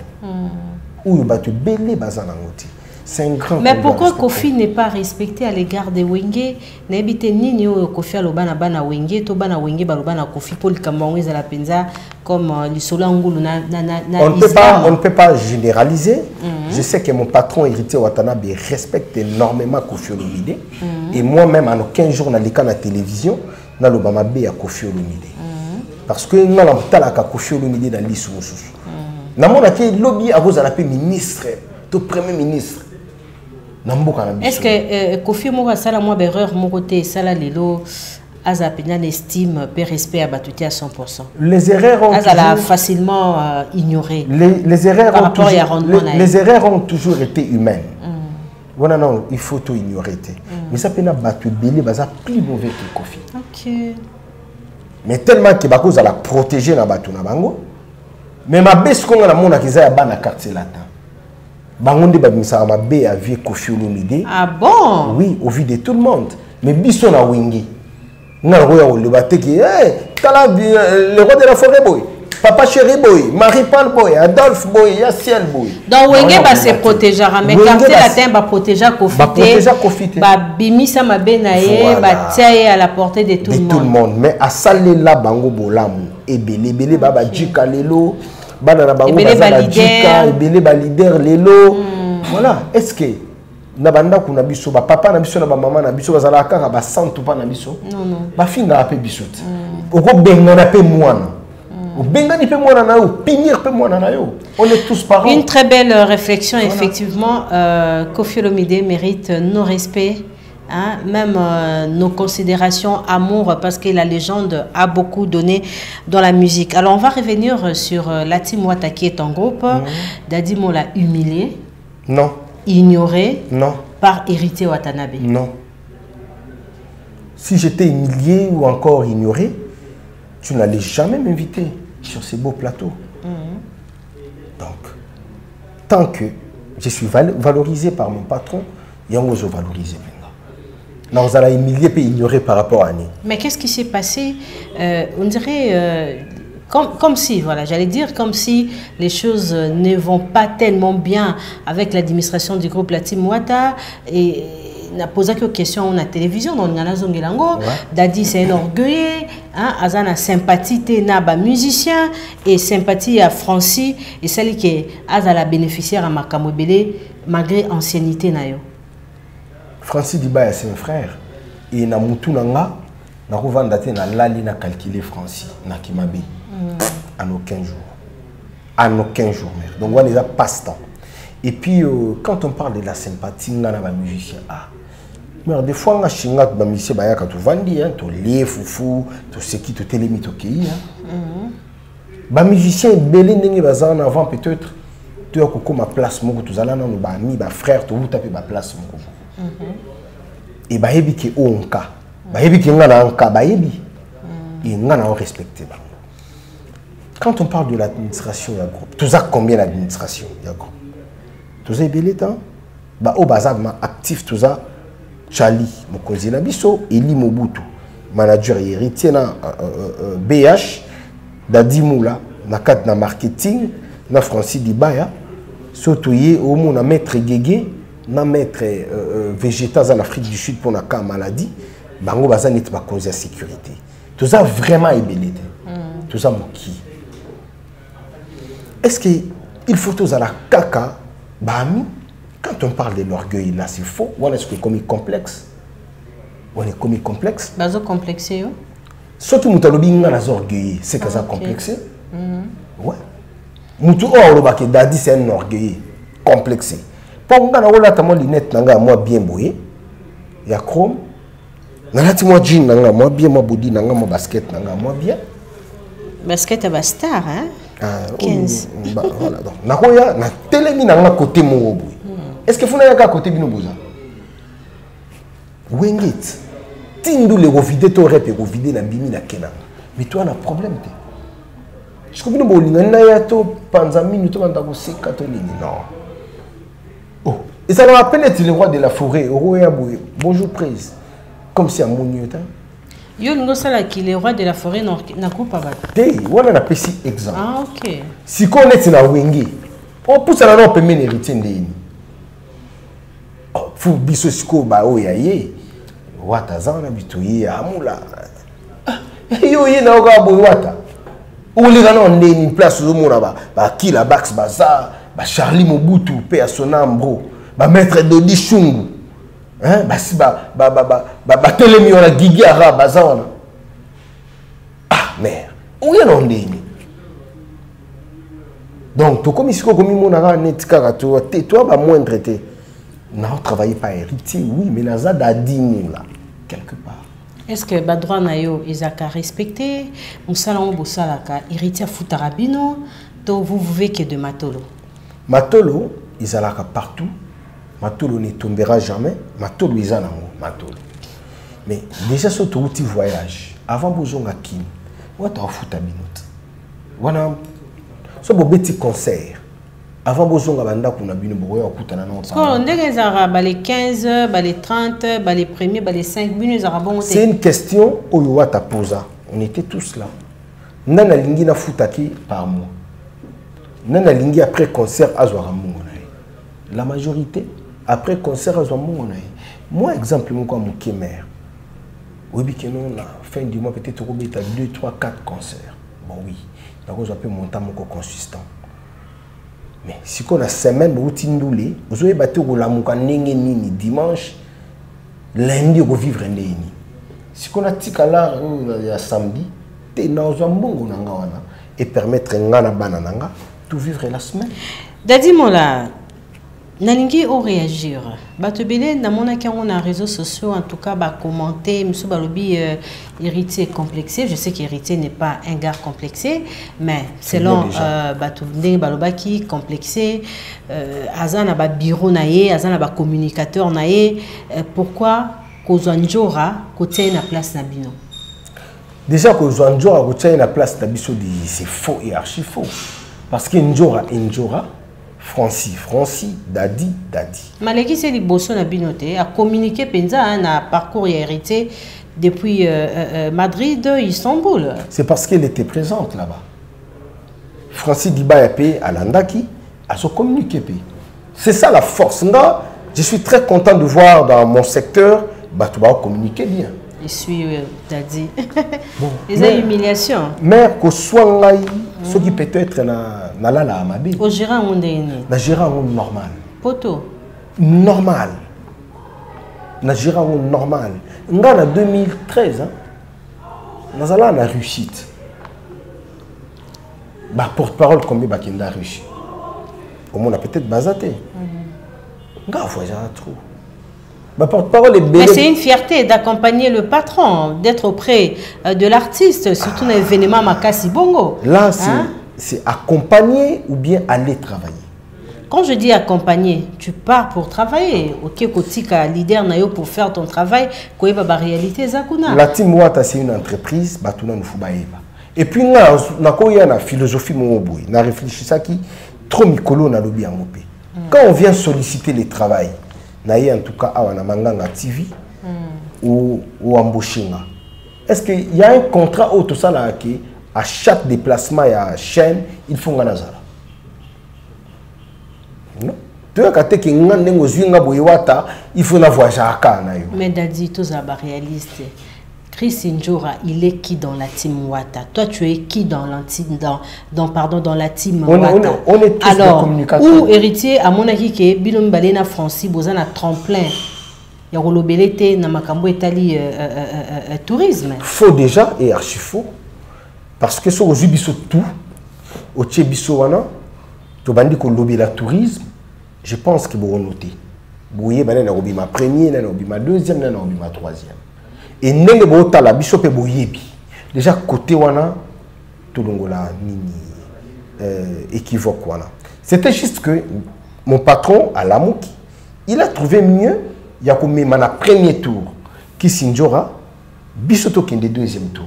Où tu as belé bazanangoti. C'est un grand. Mais pourquoi Kofi n'est pas respecté à l'égard de Wenge? N'habite ni ni Kofi alobana bana Wenge, to bana Wenge balobana Kofi pour le Camerounais à la penza comme le Solangulu na. On ne peut pas généraliser. Je sais que mon patron héritier Watanabe respecte énormément Kofi Olomide. Et moi-même en 15 jours dans la télévision, na l'Obama B à Kofi Olomide. Parce que nous avons talaka Kofi Olomide dans l'Issoussous. Na mon aké lobby à vous à la ministre, to premier ministre. Est-ce que Kofi Moura Sala moi berreur mon côté Sala Lelo Azapena estime per respect à Batuti à 100%? Les erreurs ont toujours... facilement ignoré. Les erreurs ont toujours été humaines. Voilà, non, il faut tout ignorer. Mais ça peut battu Bélé, ça plus mauvais que Kofi. Ok. Mais tellement que Bako a la protéger na Batu na bango. Mais ma baisse qu'on a la mona qui a ban quartier latin. Bangonde babimisa ma bé a vu Kofi Olomide. Ah bon? Oui, au vu de tout le monde. Mais biso na wingi. N'a le baté qui le roi de la forêt boy. Papa chéri boy, Marie-Paul boy, Adolphe boy, Yaciel boy. Donc Wenge va se protéger, mais quartier latin va protéger Kofi. Ba bimisa ma bé nae, ba tiaye à la portée de tout le monde. De tout le monde. Mais à salé la bango bolamu. Et belé baba djika lelo. Banana bango ba leader lelo. Voilà. Est-ce que nabanda kuna biso ba papa na biso na ba maman na biso bazala kaka ba santu pa na biso? Non. Ba finga ape biso. Oko benga na pe mwana. O benga ni pe mwana na yo, pinir pe mwana na yo. On est tous parents. Une très belle réflexion effectivement. Kofi Olomide mérite nos respects. Hein, même nos considérations, amour, parce que la légende a beaucoup donné dans la musique. Alors, on va revenir sur Lati Mwata qui est en groupe. Dadi Mo l'a humilié. Non. Ignoré. Non. Par Héritier Watanabe. Non. Si j'étais humilié ou encore ignoré, tu n'allais jamais m'inviter sur ces beaux plateaux. Donc, tant que je suis valorisé par mon patron, il y a un autre valorisé. Non, vous allez humilier et ignorer par rapport à nous. Mais qu'est-ce qui s'est passé? On dirait comme si, voilà, j'allais dire comme si les choses ne vont pas tellement bien avec l'administration du groupe Lati Mwata. Et on a posé quelques questions à la télévision, dans le Zongelango. Dadi, c'est un orgueil. Azan a sympathie à musicien et sympathie à Francis. Et celle qui est Azala bénéficiaire à Makamobele malgré ancienneté nayo. Francis Diba c'est un frère et na mutu nanga na kovanda te na lali na calculer Francis na Kimabe en aucun jour mère. Donc on déjà passe-temps. Et puis quand on parle de la sympathie na ba musicien Mais des fois, on a chingat dans monsieur baya quand tu vendis, tu lis foufou, tu sais qui tu télémis tu qui. Bah musicien belé n'engue bazan avant peut-être tu as comme ma place mon tu zala non ba ami ba frère tu taper ma place mon. Et bah yebi qui onka, bah yebi qui ngana onka bah yebi. Et ngana on respecter ba. Quand on parle de l'administration, il y a groupe. Tu as combien d'administration? Il y a groupe. Tu as belé temps, bah au bazar actif tu as Charlie, Mokonzi Nabiso, Eli Mobutu, manager et héritier na BH, Dadi Moula, na kat na marketing, na Francis Dibaya, Sotoye, au monde na maître Guégué, na maître végétas en Afrique du Sud pour na cas maladie, bango baza net ba cause de sécurité. Tout ça vraiment ébélé. Tout ça moki. Est-ce que il faut tous à la caca, bami? Quand on parle de l'orgueil, là, c'est faux. On est comme complexe. On est comme complexe. Bazo complexé. Surtout, nous avons dit que orgueil, c'est que ça complexé. Ouais. Nous avons dit que Dadi, c'est un orgueil complexé. Pour nous, nous avons dit que nous avons bien boyé. Il y a chrome. Nous avons dit que nous avons bien body, nous avons basket, nous avons bien. Basket est star, hein? 15. Voilà. Donc, nous avons télémis dans le côté mon. Est-ce que vous n'avez pas à côté de nous? Wengit. Tindou les revider, tu aurais pu revider la bimi la Kena. Mais toi, on a un problème. Je crois que nous avons Panzami, nous avons non. Oh. Et ça nous rappelle le roi de la forêt. Bonjour, prise. Comme si à mon lieu. Yo ngo sala ki le roi de la forêt n'a coupa ba. Hey, on a un petit exemple. Ah, ok. Si on est na Wengi, on pousse à la non mener héritier ndeni. Fou biso siko ba o yaye wata zana bituye amula yo ye na oka boy wata o le gana on ndeni place zo mona ba kila bax baza ba Charlie Mobutu pe a son ambro ba maître Dodi Shungu hein ba si ba telemi ona gigi ara baza ona ah merde o ye na ndeni donc to comme siko comme mona ga netika to te toi ba moindre te. Non, travaillé pas héritier, oui, mais nous avons dit là, quelque part. Est-ce que Badroa Nayo, ils ont respecté mon salon Bosalaka, héritier Foutarabino, donc vous vivez que de Matolo? Matolo, ils ont partout. Matolo ne tombera jamais. Matolo, ils ont Matolo. Mais déjà, sur tout petit voyage, avant besoin à Kim, on a Foutarabino. On a ce petit concert. Avant besoin banda kuna bino boya okutana na on a les 15, les 30, les premiers, les 5 minutes bon. C'est une question oyo wata posa. On était tous là. Nana lingi na futaki par mois. Nana lingi après concert azwara mungo na. La majorité après concert azwara mungo na. Moi exemple mon comme Kemer. Oui que non la fin du mois peut-être au 2, 3, 4 concerts. Bon oui. Donc on peut monter mon consistant. Mais si on a semaine, vous avez battu le dimanche, lundi, vous vivre un si on a tikala samedi, tu as un et permettre de vivre la semaine. Dadi Mola, nalingi o réagir. Batebele na mona ki on a réseaux sociaux en tout cas ba commenter monsieur balobi héritier complexé. Je sais qu'héritier n'est pas un gars complexé, mais selon batundé balobaki complexé azana ba bureau naé, azana ba communicateur naé, pourquoi kozanjora côté na place na bino? Déjà kozanjora côté na place na biso c'est faux et archi faux parce que njora Francis, Dadi. Maleki c'est liboso na binote a communiqué penza na parcours hérité depuis Madrid, Istanbul. C'est parce qu'elle était présente là-bas. Francis Dibaya à Landaki a se communiqué. C'est ça la force. Je suis très content de voir dans mon secteur Batouba communiquer bien. Je suis Dadi. Les humiliations. Mais que soit ce qui peut être na la amabe. Au gérant on est na gérant normal. Poto. Normal. Na gérant normal. Nga na 2013 hein. Nazala na réussite. Ba porte-parole comme bakenda réussi. Au moins peut-être bazaté. Nga voyage trop. Ma porte-parole est belle. Mais c'est une fierté d'accompagner le patron, d'être auprès de l'artiste, surtout dans l'événement Makasi Bongo. Là, c'est accompagner ou bien aller travailler. Quand je dis accompagner, tu pars pour travailler. Ok, kotika leader nayo pour faire ton travail, quoi va réalité zakuna. La Team Wata c'est une entreprise, batuna nous fubaeba. Et puis na ko ya na philosophie mon boy, na réfléchi ça qui trop mikolo na lobi en mopé. Quand on vient solliciter les travail, na en tout cas awana manganga TV ou embauchinga. Est-ce qu'il y a un contrat au tout ça là qui à chaque déplacement il y a une chaîne, il faut nga nazala. Non. Il faut voyager à Kana. Mais Dadi, tous les réalistes. Chris Njora, il est qui dans la team Wata? Toi, tu es qui dans la team Wata? On est tous des communicateurs. Ou héritier, à mon avis, que Bilom Balena Francis, Bozan a tremplin. Il y a Rolobelete, Namakambo Etali tourisme. Faux déjà et archi faux. Parce que sur les biso tout, au Tchebiso wana, tu bandi ko lobby la tourisme, je pense que vous noter. Vous voyez, ma première, ma deuxième, ma troisième. Et nenge bo tala biso pe boyebi. Déjà côté wana tout longola nini équivoque wana. C'était juste que mon patron à Lamouki, il a trouvé mieux il y a comme mana premier tour qui Sinjora biso to kende deuxième tour.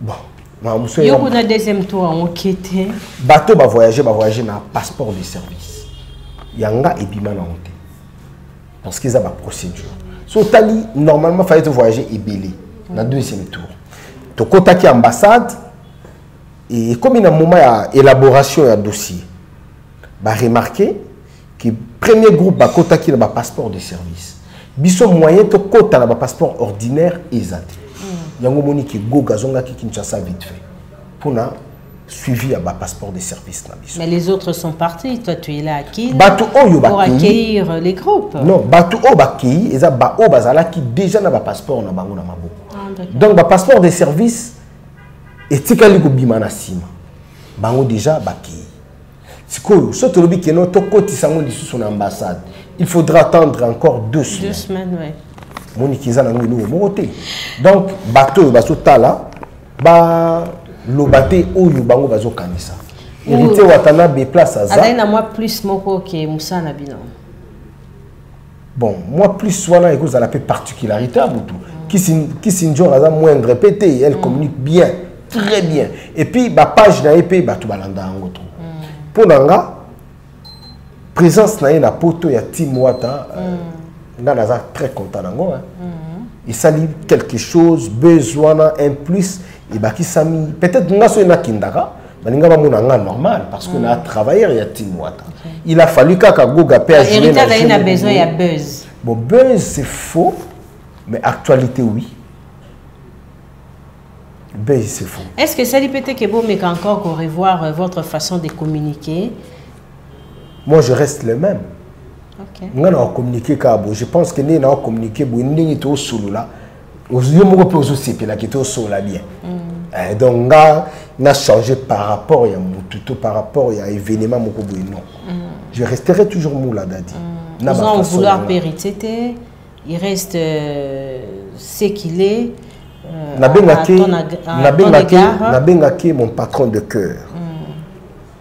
Bon, il y a un deuxième tour en enquête. Bateau va voyager na passeport de service. Yanga et bima na honte. Parce qu'ils ont ma procédure. So tali normalement fallait voyager et belé dans deuxième tour. To contacter ambassade et comme il y a un moment d'élaboration et dossier, bah remarquer que le premier groupe va contacter le passeport de service. Biso moyen to kota le passeport ordinaire exact. Yango moni ki go gazonga ki Kinshasa vite fait. Pour na suivi à bas passeport de service na biso. Mais les autres sont partis, toi tu es là à qui pour accueillir les groupes. Non, Batu o bakei, eza ba o bazala qui déjà na ba passeport na bango na maboko. Donc ba passeport de service etikali ko bima na sima. Bango déjà bakei. Sikoyo, so tolobi ke no to koti sango lisusu na ambassade. Il faudra attendre encore 2 semaines. 2 semaines, oui. Monikiza na ngino moté. Donc bateau baso tala ba lobate oyo bango bazo kanisa. Hérité watana be place à ça. Alaina moi plus moko que Moussa Nabino. Bon, moi plus wana eko za la particularité à Boutou. Qui Sinjora za moindre répété, elle communique bien, très bien. Et puis ba page na épée ba to balanda ngoto. Pour nanga présence na na poto ya Team Wata nga naza très content nango hein. Il s'allie quelque chose, besoin un plus et baki sami peut-être nga so na kindara balinga ba monanga normal parce qu'on a travaillé il y a Team Wata. Il a fallu kaka goga père jouer. Il a besoin il y a buzz. Bon buzz c'est faux mais actualité oui. Buzz c'est faux. Est-ce que ça dit peut-être que vous mais encore qu'on revoir votre façon de communiquer? Moi je reste le même. OK. On a communiqué kabo, je pense que nous avons communiqué bo ndingi to solo là. Yo moko pe ozo sepela ki to solo là bien. Donc on a changé par rapport à tout par rapport à événement moko bo non. Je resterai toujours moula dadi. Ils ont vouloir périté, il reste ce qu'il est. Na bengaki mon patron de cœur.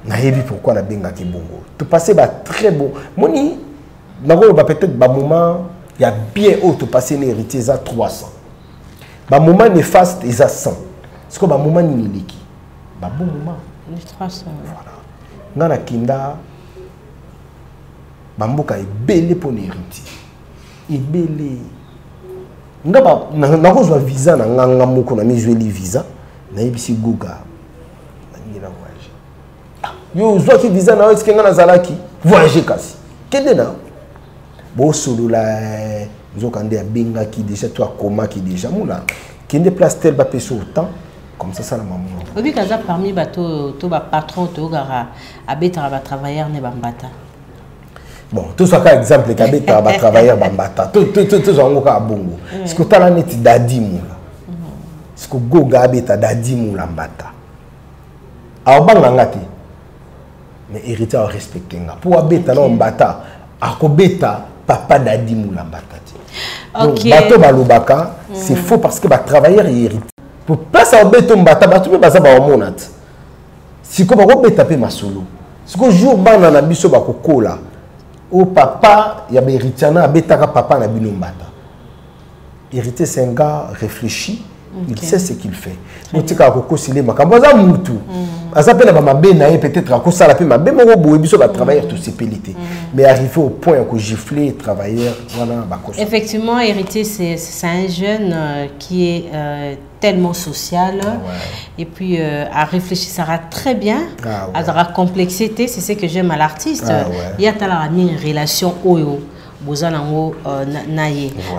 Na yebi pourquoi na bengaki bongo. Tu passé ba très beau. Moni peut-être ba moment il y a bien haut tu passer les héritiers à 300. Ba moment néfaste ils à 100. Parce que ba moment ni liki. Ba bon moment. 300. Voilà. Ngana kinda bamboka ebele pour les héritiers. Ebele. Ngaba na kozwa visa na nganga moko na mizueli visa na yebisi guga. Na voyage. Yo zwa ki visa na est-ce que ngana zalaki voyager kasi. Kende na bo solo la nzokande ya benga ki déjà toi coma qui déjà moula. Kende place tel ba peso autant comme ça la maman. Obi kaza parmi bato to ba patron to gara abeta ba travailleur ne bambata. Bon, tout ça par exemple que abeta ba travailleur bambata. Tout ça ngoka bongo. Est-ce que tala neti dadi moula. Est-ce que goga abeta dadi moula mbata. Abanga ngati. Mais héritier respecté nga. Pour abeta na mbata, akobeta papa Dadi Moulambata. Donc, Ok. bateau balobaka, c'est faux parce que travailleur est hérité. Pour place à beto mbata, bateau peut pas savoir monat. Si comme on peut taper ma solo. Si que jour bana na biso bakokola, au papa ya héritiana betaka papa na bino mbata. Hérité c'est un gars réfléchi, il sait ce qu'il fait. Motika koko sile makambo za mutu. Azapela ba mabe na peut-être ako sala pe mabe mo bo biso ba travailleur tout ces pélités. Mais arrivé au point que gifler travailleur voilà ba koso. Effectivement, Héritier, c'est un jeune qui est tellement social et puis à réfléchir, ça va très bien, à la complexité, c'est ce que j'aime à l'artiste. Il y a une relation oyo.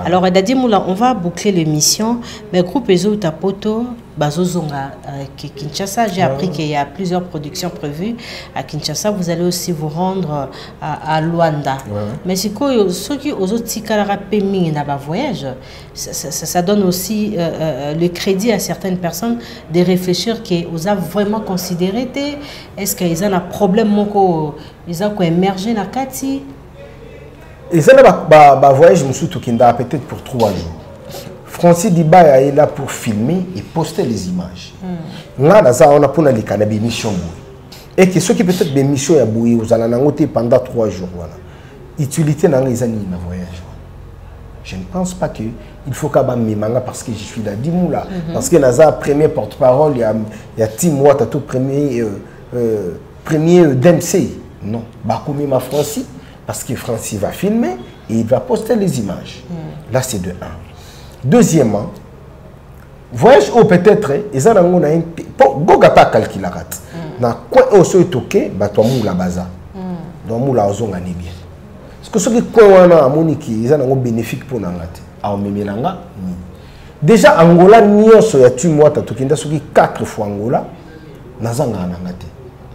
Alors, Dadi Moula, on va boucler l'émission. Mais groupe Ezo Tapoto, Bazozonga Kinshasa, j'ai appris qu'il y a plusieurs productions prévues à Kinshasa. Vous allez aussi vous rendre à Luanda. Mais c'est quoi, ceux qui ont aussi voyage, ça donne aussi le crédit à certaines personnes de réfléchir qu'ils ont vraiment considéré. Est-ce qu'ils ont un problème, ils ont émergé dans Kati? Et ça, voyage, je peut-être pour 3 jours. Francis Diba est là pour filmer et poster les images. Là, on a pour les cannabis mission. Et que ceux qui peut-être des missions à bouillir, vous allez en pendant 3 jours. Voilà. Utilité dans les années de voyage. Je ne pense pas qu'il faut qu'à manga parce que je suis là 10 mois là. Parce que Naza, premier porte-parole, il y a 10 mois, tu as tout premier DMC. Non, Bakoumi ma Francis. Parce que Francis va filmer et il va poster les images. Là, c'est de 1. Deuxièmement, voyage au peut-être, ils ont un Gogata calcularat. Na quoi aussi toqué, bah toi moula baza. Donc moula ozonga ni bien. Parce que ceux qui quoi moniki, ils ont un bénéfique pour n'angate. A omemelanga ni. Déjà Angola nyonso ya tu mois tatokinda ceux qui 4 fois Angola, nazanga n'angate.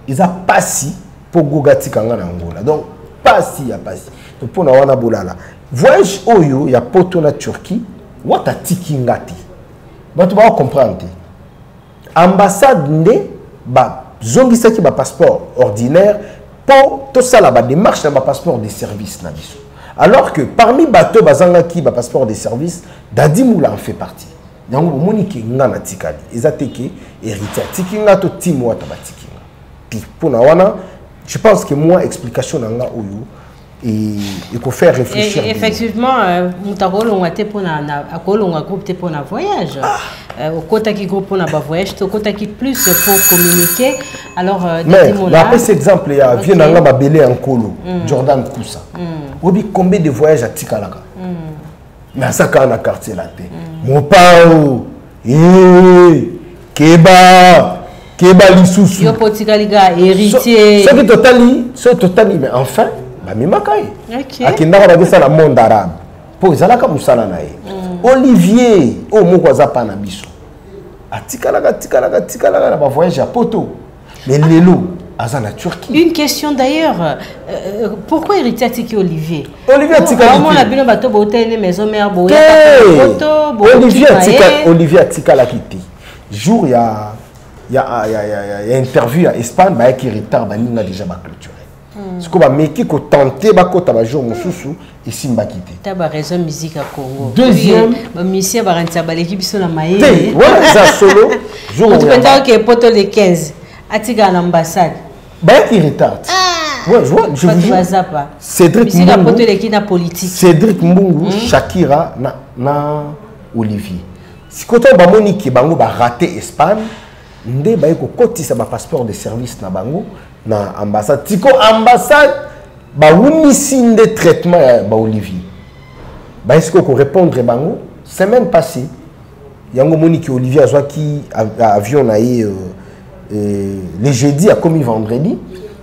Ils a passé pour Gogati kanga na Angola. Donc Passi. Donc pour na bolala. Voyage oyo ya poto na Turquie, wata tikingati. Ba tu vas comprendre. Ambassade ne ba zongisa ki ba passeport ordinaire pour tout ça là ba démarche na ba passeport de service na biso. Alors que parmi bateau bazanga ki ba passeport de service, Dadi Moula en fait partie. Yango moniki ngana tikali. Ezateke héritier tikinga to timo wata ba tikinga. Puis pour na wana je pense que moi, explication dans la il faut faire réfléchir. Et effectivement, Moutagolo on a été pour un groupe pour un voyage. Au côté qui groupe pour un voyage, au côté qui plus pour communiquer. Alors, mais après cet exemple, il y a vient dans la Belé en Kolo, Jordan Koussa. Obi combien de voyages à Tikalaka? Mais ça quand on a quartier là, Mopao, Keba. Keba lisusu. Yo potika liga héritier. Ce totali mais enfin ba mimakai. OK. Akinda ba ça la monde arabe. Po zalaka musala na ye. Olivier o moko azapa na biso. Atikala na ba voyage à poto. Mais lelo azana Turquie. Une question d'ailleurs, pourquoi héritier atiki Olivier? Olivier atikala. Comment la bino bato boté une maison mère boya photo. Olivier atikala kiti. Jour il y a interview à Espagne, bah qui retard, bah nous a déjà clôturé. Ce qu'on va mettre qu'on tenter, bah qu'on t'a jour mususu et simba quitter. T'as pas raison musique à Congo. Deuxième, bah monsieur bah rentrer bah l'équipe sur la maille. Ouais, ça solo. Jour. Tu peux dire que poto les 15, atiga l'ambassade. Bah qui retard. Ouais, je vous dis. Cédric Mbungu, Shakira, na Olivier. Si quand on va monique, bah on va rater Espagne. Ndé ba ko kotisa ba passeport de service na bango na ambassade tiko ambassade ba wumisinde traitement ba Olivier ba est-ce ko répondre bango semaine passée yango moniki Olivier azwa ki avion na le jeudi a commis vendredi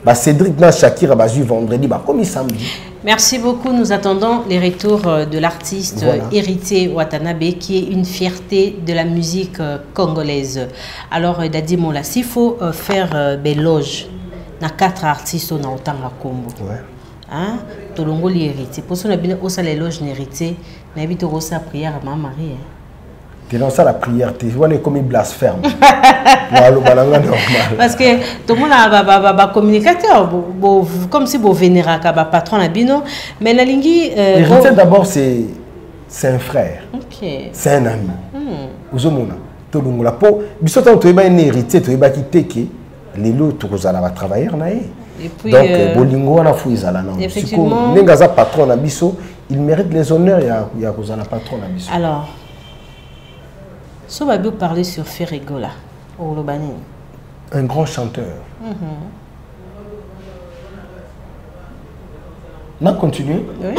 ba Cédric na Shakira ba ju vendredi ba commis samedi. Merci beaucoup. Nous attendons les retours de l'artiste Héritier Watanabe, qui est une fierté de la musique congolaise. Alors, Dadi Moula, s'il faut faire des loges, il y a 4 artistes au Naotanga Combo. Hein? Tolongoli Héritier. Pour ça, on a bien les loges Héritier, on a bien aussi la prière à ma Marie. Tu es dans ça la prière, tu es comme il blasphème. Parce que tout le monde a un communicateur, comme si vous vénérez un patron à Bino. Mais la lingi. L'héritier d'abord, c'est un frère. Okay. C'est un ami. Vous avez la peau. Si tu es un héritier, tu es quitté que les autres travailler. Donc, Bolingo, on a fouillé ça là. Effectivement. Si tu patron à Bisso, il mérite les honneurs. Il y a un patron à Bisso. Alors, si on va parler sur Ferregola, au Lobani. Un grand chanteur. On a continué. Oui.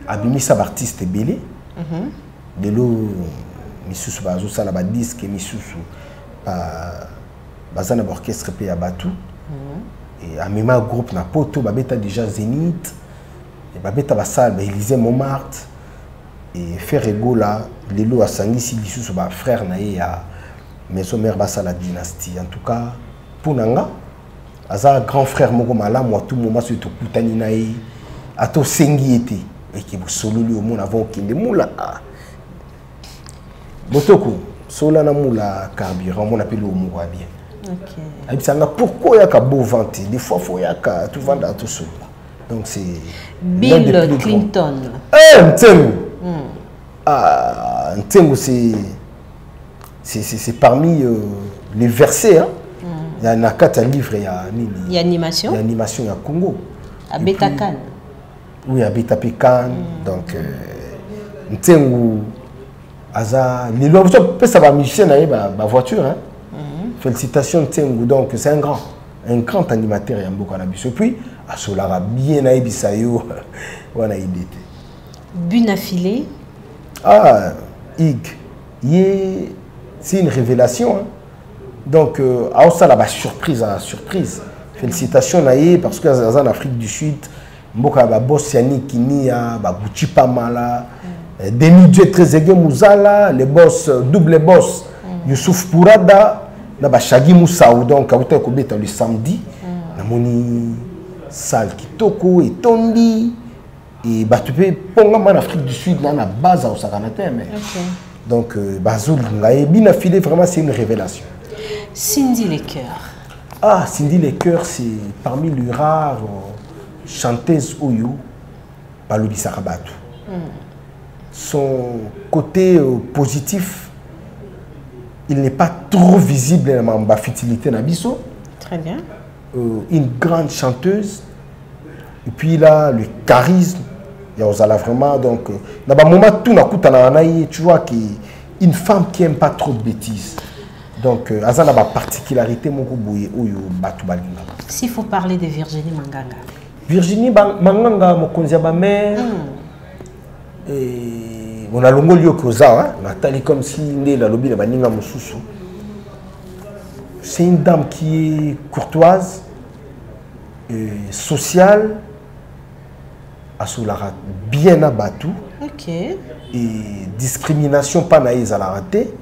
Abimisa artiste belé. Belo misusu bazo sala ba disque misusu bazana orchestre pe ya batu. Et à même groupe na poto babeta déjà Zénith et babeta basal ba Élysée Montmartre et Ferregola lelo asangisi lisusu ba frère na ye ya maison mère basala dynastie. En tout cas pour nanga aza grand frère moko malamu tout moment sur to kutani na ye ato sengi été et qui vous solo lui au monde avant kinde moula botoko sola na moula carburant on appelle au moura bien. OK. Et pourquoi il y a beau vente des fois faut y a tout vendre à tout seul. Donc c'est Bill Clinton. Ntemu. Ntemu c'est parmi les versets hein. Il y a un livre il y a animation. Il y a animation il y a Congo. À Betakan. Oui, à Betapekan. Donc Ntemu Aza, les lois, ça va musicien ma voiture. Hein? Félicitations Ntemu, donc c'est un grand animateur et un beau cannabis. Et puis, à Solara, bien à Ibisayo, on a idée. Bunafilé. Ah, c'est une révélation. Hein? Donc, à ça, là, surprise à surprise. Félicitations Naïe, parce que en Afrique du Sud, Mboka boss Yannick Kinia, Gucci Pamala. Denis Dieu Trezeguet Mouzala, les boss, double boss, Youssouf Pourada, Shagi Moussaou, donc à le samedi, Namoni Sal Kitoko et Tombi, et Batupé, Pongama en Afrique du Sud, là, la base au Sakanate. Donc, Bazoul, bien affilé, vraiment, c'est une révélation. Cindy Lecoeur. Ah, Cindy Lecoeur, c'est parmi les rares chanteuses Oyo, Balobi Sarabatu. Son côté positif, il n'est pas trop visible dans la fertilité Nabiso. Très bien. Une grande chanteuse. Et puis là, le charisme, il y a vraiment donc dans un moment tout n'a tu vois qu'une femme qui n'aime pas trop de bêtises. Donc ça a une particularité s'il faut parler de Virginie Manganga. Virginie Manganga mokonzi ba mère. On a longo lieu que ça, Nathalie comme si la lobby la baninga mususu. C'est une dame qui est courtoise, sociale, Asolara bien abattu. OK. Et discrimination pas naïs à la raté.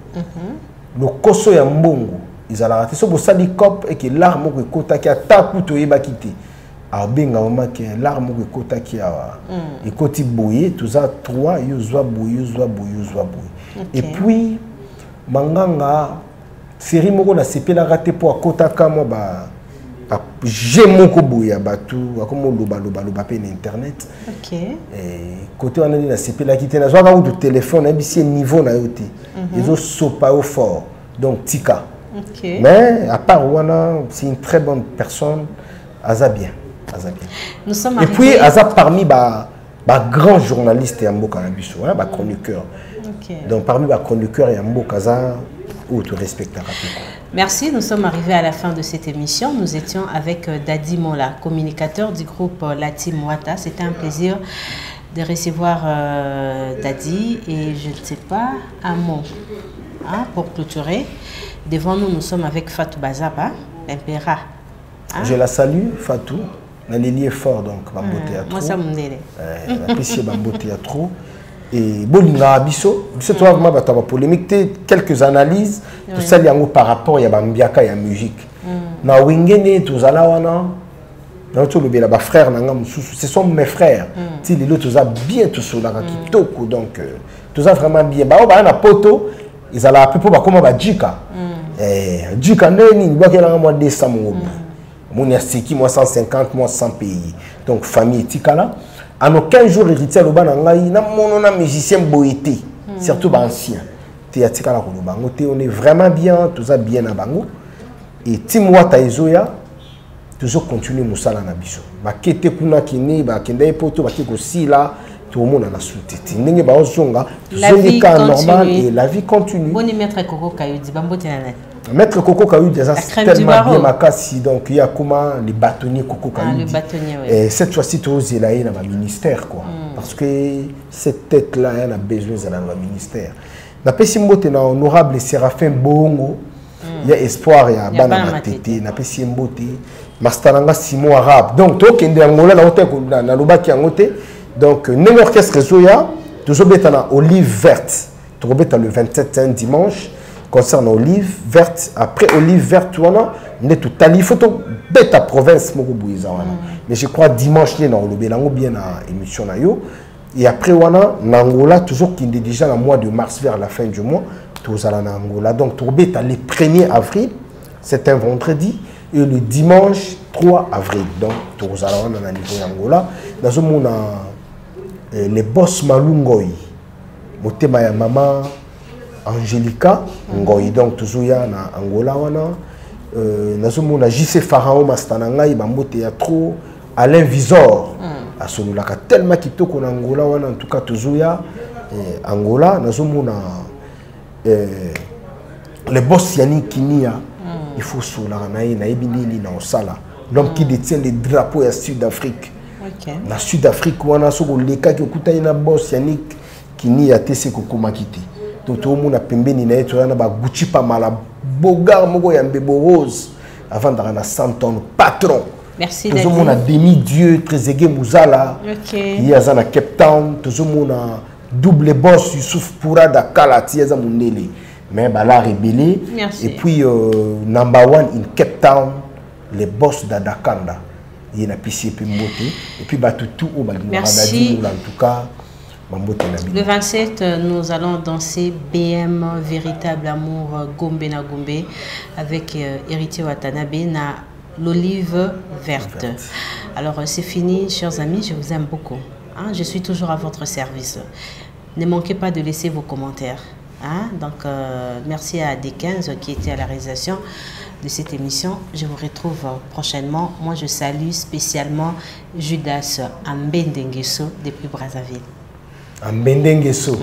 Le koso ya mbongo, ils à la raté. So bo sali cop et que l'arme que kota qui attaque to yeba kité. Alors benga mama que l'arme que kota qui a et koti boye tout ça trois yozwa boye. Et puis manganga série moko na CP la raté pour kota kama ba j'aime ko boye batu comme loba pe na internet. OK. Et côté on a dit na CP la kité na zo ka ou téléphone na bisi niveau na yoté. Ils ont sopa au fort donc tika. OK. Mais à part wana c'est une très bonne personne Azabien. Nous sommes et puis Azab parmi grands journalistes et Mboka Nabiso, hein, chroniqueurs. Okay. Donc parmi les chroniqueurs et Mboka Azab, où tu respectes. Merci, nous sommes arrivés à la fin de cette émission. Nous étions avec Dadi Mola, communicateur du groupe La Team Wata. C'était un plaisir de recevoir Dadi et je ne sais pas un mot hein, pour clôturer. Devant nous, nous sommes avec Fatou Bazaba, l'impéra. Hein? Je la salue, Fatou. On a les liens forts donc Bamboté à trop. Moi ça me délai. Apprécié Bamboté à trop. Et Bolinga Abisso, c'est toi vraiment tu as polémique quelques analyses tout ça yango par rapport ya Bambiaka ya musique. Na wingene tous ala wana. Na to le ba frère nanga mususu, ce sont mes frères. Ti les autres a bien tout cela kitoko donc tout ça vraiment bien. Bah, on va na poto, ils allaient appeler pour comment bah Djika. Djika neni, il va qu'il y a un mois de décembre. Mon yasiki, moi 150, moi 100 pays. Donc famille Tikala. En aucun jour héritier le ban ngai na monona musicien boité, surtout ba ancien. Tikala ko bango te, on est vraiment bien, tout ça bien à bango. Et Timwa Taizoya toujours continuer musala na biso. Ba kete kuna kini ba kende poto ba kiko si là tout le monde a la soutité. Ndenge ba ozonga, zongi ka normal et la vie continue. Boni maître Koko Kayudi bambote na net. Maître Koko Kayudi déjà tellement bien makasi donc il y a comment les bâtonniers Koko Kayudi. Le bâtonnier oui. Et cette fois-ci tu oses là dans ma ministère quoi. Parce que cette tête là elle a besoin dans le ministère. Na pesi mbote na honorable Séraphin Bongo. Il y a espoir il y a bana matete na pesi mbote. Mastananga Simon Arabe. Donc to kende Angola na hotel na lobaki angote. Donc neng orchestre Zoya toujours betana Olive Verte. Tu rebeta le 27 un dimanche concerne Olive Verte. Après Olive Verte wana ne tout tali photo beta province moko buiza wana. Mais je crois dimanche ni na lobelango bien na émission na yo. Et après wana Angola toujours qui est déjà le mois de mars vers la fin du mois tous à Angola. Donc tu rebeta le 1er avril, c'est un vendredi. Et le dimanche 3 avril, donc, tous allons dans le niveau d'Angola. Dans ce monde, les boss Malungoy, Motema ya maman Angelica Ngoy, donc toujours en Angola. Dans ce monde, JC Pharaon Mastananga, il y a trop Alain Visor. À ce moment-là, tellement qu'il y a en Angola, en tout cas, toujours Angola. Dans ce monde, les boss Yannick Kinia. Il faut l'homme qui détient les drapeaux à Sud-Afrique. La Sud-Afrique, on a les cas qui ont un boss Yannick qui n'y a été Kokomakiti. Donc tout le monde a pembé ni naïe, tu as un Gucci pas mal, bogar mogo yambe rose avant d'aller à 100 tonnes patron. Merci. Tout le monde a demi-dieu, Trezeguet Mouzala. Il y a un Cape Town, tout le monde a double boss Youssouf Poura Dakala, il y a un Mounele. Mais la rébellé. Et puis number one in Cape Town, les boss d'Adakanda. Il y a un PC et puis tout au merci. En tout cas, le 27, nous allons danser BM Véritable Amour Gombe na Gombe avec Héritier Watanabe na l'olive verte. Alors c'est fini, chers amis, je vous aime beaucoup. Hein? Je suis toujours à votre service. Ne manquez pas de laisser vos commentaires. Hein? Donc, merci à D15 qui était à la réalisation de cette émission. Je vous retrouve prochainement. Moi, je salue spécialement Judas Ambendengeso depuis Brazzaville. Ambendengeso.